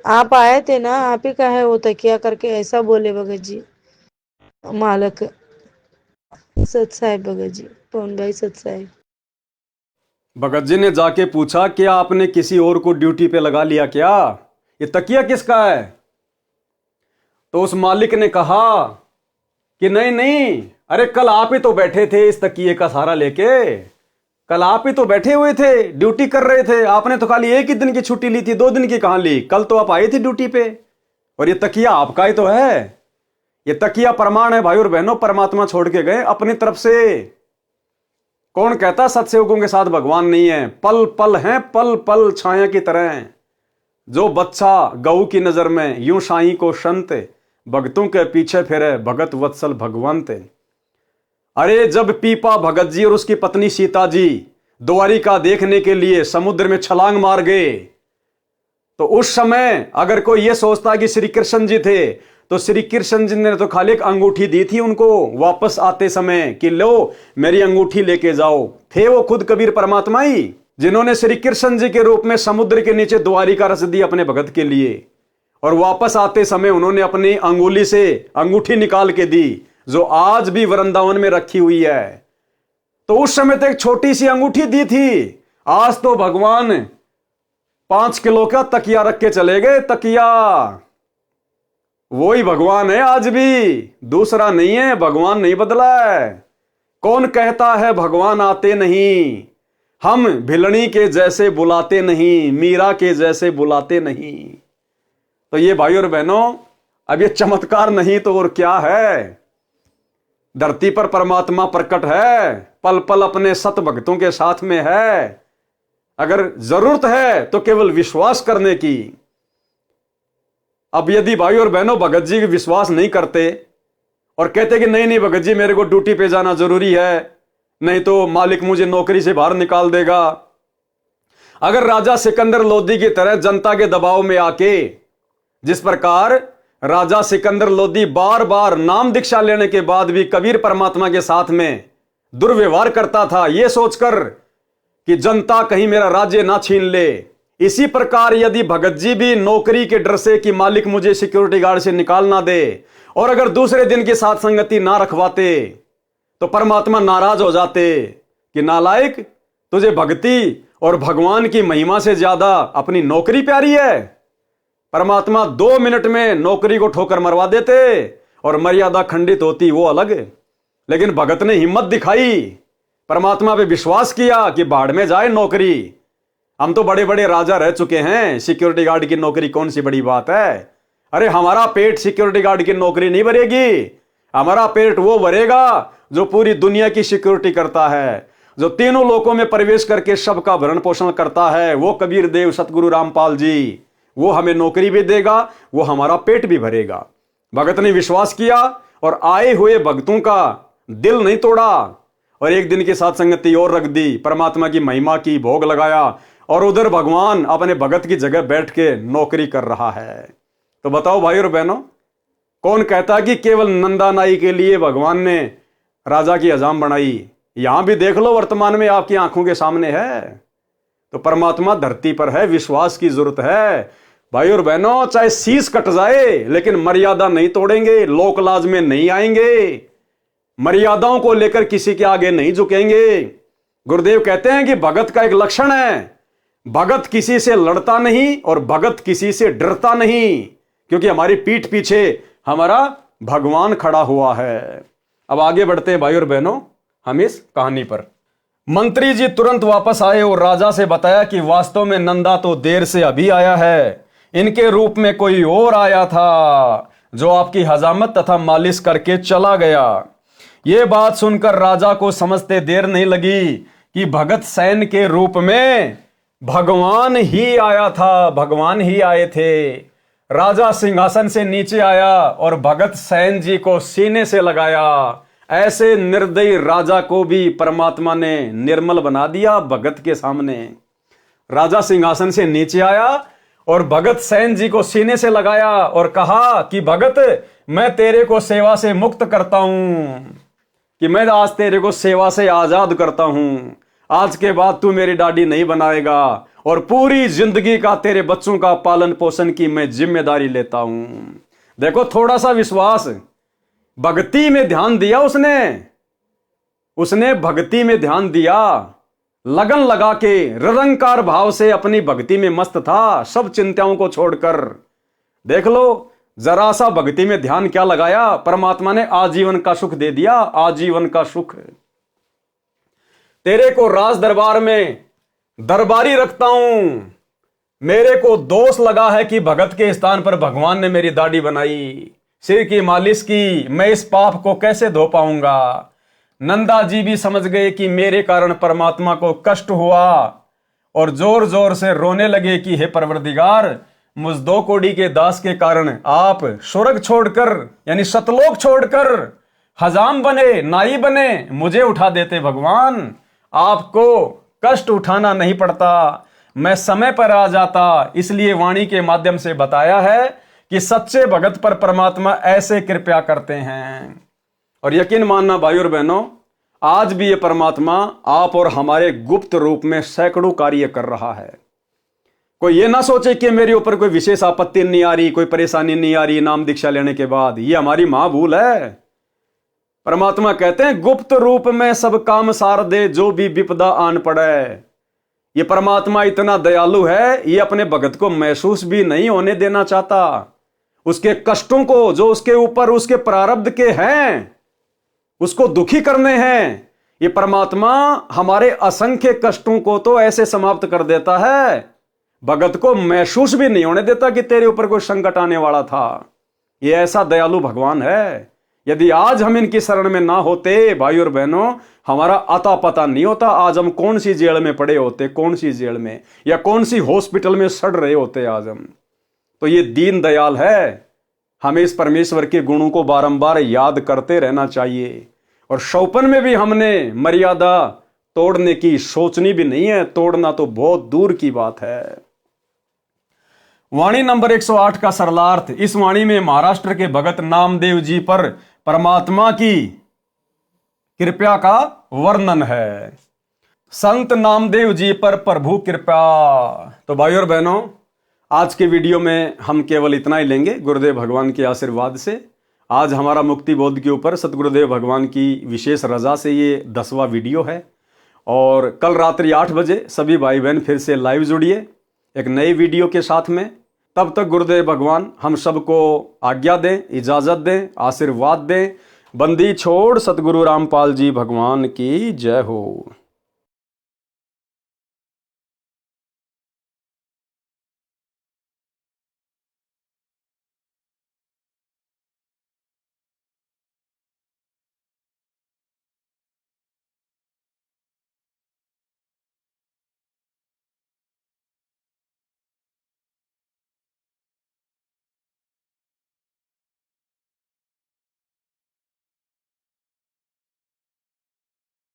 आप आए थे ना, आप ही का है वो तकिया करके ऐसा बोले भगत जी मालक। सत्साहेब भगत जी, पवन भाई सत्साहेब। भगत जी ने जाके पूछा क्या आपने किसी और को ड्यूटी पे लगा लिया क्या, ये तकिया किसका है। तो उस मालिक ने कहा कि नहीं, अरे कल आप ही तो बैठे थे इस तकिए का सहारा लेके, कल आप ही तो बैठे हुए थे, ड्यूटी कर रहे थे। आपने तो खाली एक ही दिन की छुट्टी ली थी, 2 दिन की कहां ली, कल तो आप आए थे ड्यूटी पे। और ये तकिया आपका ही तो है। ये तकिया प्रमाण है भाई और बहनों, परमात्मा छोड़ के गए अपनी तरफ से। कौन कहता सत्सेवकों के साथ भगवान नहीं है, पल पल हैं, पल पल छाया की तरह। जो बच्चा गऊ की नजर में यूं साईं को संत, भगतों के पीछे फिरे भगत वत्सल भगवंत। अरे जब पीपा भगत जी और उसकी पत्नी सीता जी द्वारिका देखने के लिए समुद्र में छलांग मार गए, तो उस समय अगर कोई यह सोचता कि श्री कृष्ण जी थे तो श्री कृष्ण जी ने तो खाली एक अंगूठी दी थी उनको वापस आते समय कि लो मेरी अंगूठी लेके जाओ। थे वो खुद कबीर परमात्मा ही जिन्होंने श्री कृष्ण जी के रूप में समुद्र के नीचे द्वारिका रच दी अपने भगत के लिए, और वापस आते समय उन्होंने अपनी अंगुली से अंगूठी निकाल के दी जो आज भी वृंदावन में रखी हुई है। तो उस समय तो एक छोटी सी अंगूठी दी थी, आज तो भगवान 5 किलो का तकिया रख के चले गए। तकिया वही भगवान है आज भी, दूसरा नहीं है। भगवान नहीं बदला है। कौन कहता है भगवान आते नहीं, हम भिलनी के जैसे बुलाते नहीं, मीरा के जैसे बुलाते नहीं। तो ये भाई और बहनों, अब ये चमत्कार नहीं तो और क्या है। धरती पर परमात्मा प्रकट है, पल पल अपने सत भक्तों के साथ में है। अगर जरूरत है तो केवल विश्वास करने की। अब यदि भाई और बहनों भगत जी विश्वास नहीं करते और कहते कि नहीं नहीं भगत जी मेरे को ड्यूटी पे जाना जरूरी है, नहीं तो मालिक मुझे नौकरी से बाहर निकाल देगा। अगर राजा सिकंदर लोदी की तरह जनता के दबाव में आके, जिस प्रकार राजा सिकंदर लोदी बार बार नाम दीक्षा लेने के बाद भी कबीर परमात्मा के साथ में दुर्व्यवहार करता था, यह सोचकर कि जनता कहीं मेरा राज्य ना छीन ले, इसी प्रकार यदि भगत जी भी नौकरी के डर से कि मालिक मुझे सिक्योरिटी गार्ड से निकाल ना दे, और अगर दूसरे दिन की साथ संगति ना रखवाते तो परमात्मा नाराज हो जाते कि नालायक, तुझे भक्ति और भगवान की महिमा से ज्यादा अपनी नौकरी प्यारी है। परमात्मा 2 मिनट में नौकरी को ठोकर मरवा देते और मर्यादा खंडित होती, वो अलग। लेकिन भगत ने हिम्मत दिखाई, परमात्मा पे विश्वास किया कि बाढ़ में जाए नौकरी। हम तो बड़े बड़े राजा रह चुके हैं, सिक्योरिटी गार्ड की नौकरी कौन सी बड़ी बात है। अरे हमारा पेट सिक्योरिटी गार्ड की नौकरी नहीं भरेगी, हमारा पेट वो भरेगा जो पूरी दुनिया की सिक्योरिटी करता है, जो तीनों लोकों में प्रवेश करके सबका भरण पोषण करता है, वो कबीर देव सतगुरु रामपाल जी। वो हमें नौकरी भी देगा, वो हमारा पेट भी भरेगा। भगत ने विश्वास किया और आए हुए भक्तों का दिल नहीं तोड़ा, और एक दिन की साथ संगति और रख दी, परमात्मा की महिमा की भोग लगाया, और उधर भगवान अपने भगत की जगह बैठ के नौकरी कर रहा है। तो बताओ भाई और बहनों, कौन कहता कि केवल नंदा नाई के लिए भगवान ने राजा की हजाम बनाई। यहां भी देख लो, वर्तमान में आपकी आंखों के सामने है। तो परमात्मा धरती पर है, विश्वास की जरूरत है भाई और बहनों। चाहे शीश कट जाए लेकिन मर्यादा नहीं तोड़ेंगे, लोक लाज में नहीं आएंगे, मर्यादाओं को लेकर किसी के आगे नहीं झुकेंगे। गुरुदेव कहते हैं कि भगत का एक लक्षण है, भगत किसी से लड़ता नहीं और भगत किसी से डरता नहीं, क्योंकि हमारी पीठ पीछे हमारा भगवान खड़ा हुआ है। अब आगे बढ़ते हैं भाई और बहनों हम इस कहानी पर। मंत्री जी तुरंत वापस आए और राजा से बताया कि वास्तव में नंदा तो देर से अभी आया है, इनके रूप में कोई और आया था जो आपकी हजामत तथा मालिश करके चला गया। यह बात सुनकर राजा को समझते देर नहीं लगी कि भगत सैन के रूप में भगवान ही आया था, भगवान ही आए थे। राजा सिंहासन से नीचे आया और भगत सैन जी को सीने से लगाया। ऐसे निर्दयी राजा को भी परमात्मा ने निर्मल बना दिया भगत के सामने। राजा सिंहासन से नीचे आया और भगत सैन जी को सीने से लगाया और कहा कि भगत, मैं तेरे को सेवा से मुक्त करता हूं, कि मैं आज तेरे को सेवा से आजाद करता हूं। आज के बाद तू मेरी दाढ़ी नहीं बनाएगा और पूरी जिंदगी का तेरे बच्चों का पालन पोषण की मैं जिम्मेदारी लेता हूं। देखो, थोड़ा सा विश्वास, भक्ति में ध्यान दिया उसने भक्ति में ध्यान दिया, लगन लगा के निरंकार भाव से अपनी भक्ति में मस्त था, सब चिंताओं को छोड़कर। देख लो, जरा सा भक्ति में ध्यान क्या लगाया, परमात्मा ने आजीवन का सुख दे दिया, आजीवन का सुख। तेरे को राज दरबार में दरबारी रखता हूं। मेरे को दोष लगा है कि भगत के स्थान पर भगवान ने मेरी दाढ़ी बनाई, सिर की मालिश की, मैं इस पाप को कैसे धो पाऊंगा। नंदा जी भी समझ गए कि मेरे कारण परमात्मा को कष्ट हुआ और जोर जोर से रोने लगे कि हे परवरदिगार, मुझ 2 कौड़ी के दास के कारण आप स्वर्ग छोड़कर यानी सतलोक छोड़कर हजाम बने, नाई बने, मुझे उठा देते भगवान। आपको कष्ट उठाना नहीं पड़ता, मैं समय पर आ जाता। इसलिए वाणी के माध्यम से बताया है कि सच्चे भगत पर परमात्मा ऐसे कृपा करते हैं। और यकीन मानना भाई और बहनों, आज भी ये परमात्मा आप और हमारे गुप्त रूप में सैकड़ों कार्य कर रहा है। कोई ये ना सोचे कि मेरे ऊपर कोई विशेष आपत्ति नहीं आ रही, कोई परेशानी नहीं आ रही नाम दीक्षा लेने के बाद, ये हमारी महाभूल है। परमात्मा कहते हैं गुप्त रूप में सब काम सार दे जो भी विपदा आन पड़े। ये परमात्मा इतना दयालु है, ये अपने भगत को महसूस भी नहीं होने देना चाहता। उसके कष्टों को जो उसके ऊपर उसके प्रारब्ध के हैं उसको दुखी करने हैं, ये परमात्मा हमारे असंख्य कष्टों को तो ऐसे समाप्त कर देता है, भगत को महसूस भी नहीं होने देता कि तेरे ऊपर कोई संकट आने वाला था। ये ऐसा दयालु भगवान है। यदि आज हम इनकी शरण में ना होते भाई और बहनों, हमारा अता पता नहीं होता आज हम कौन सी जेल में पड़े होते, कौन सी जेल में या कौन सी हॉस्पिटल में सड़ रहे होते आज हम। तो ये दीन दयाल है। हमें इस परमेश्वर के गुणों को बारंबार याद करते रहना चाहिए। और शौपन में भी हमने मर्यादा तोड़ने की सोचनी भी नहीं है, तोड़ना तो बहुत दूर की बात है। वाणी नंबर 108 का सरलार्थ। इस वाणी में महाराष्ट्र के भगत नामदेव जी पर परमात्मा की कृपा का वर्णन है। संत नामदेव जी पर प्रभु कृपा। तो भाई और बहनों, आज के वीडियो में हम केवल इतना ही लेंगे गुरुदेव भगवान के आशीर्वाद से। आज हमारा मुक्ति बोध के ऊपर सतगुरुदेव भगवान की विशेष रजा से ये 10वां वीडियो है। और कल रात्रि 8 बजे सभी भाई बहन फिर से लाइव जुड़िए एक नए वीडियो के साथ में। तब तक गुरुदेव भगवान हम सबको आज्ञा दें, इजाज़त दें, आशीर्वाद दें। बंदी छोड़ सतगुरु रामपाल जी भगवान की जय हो।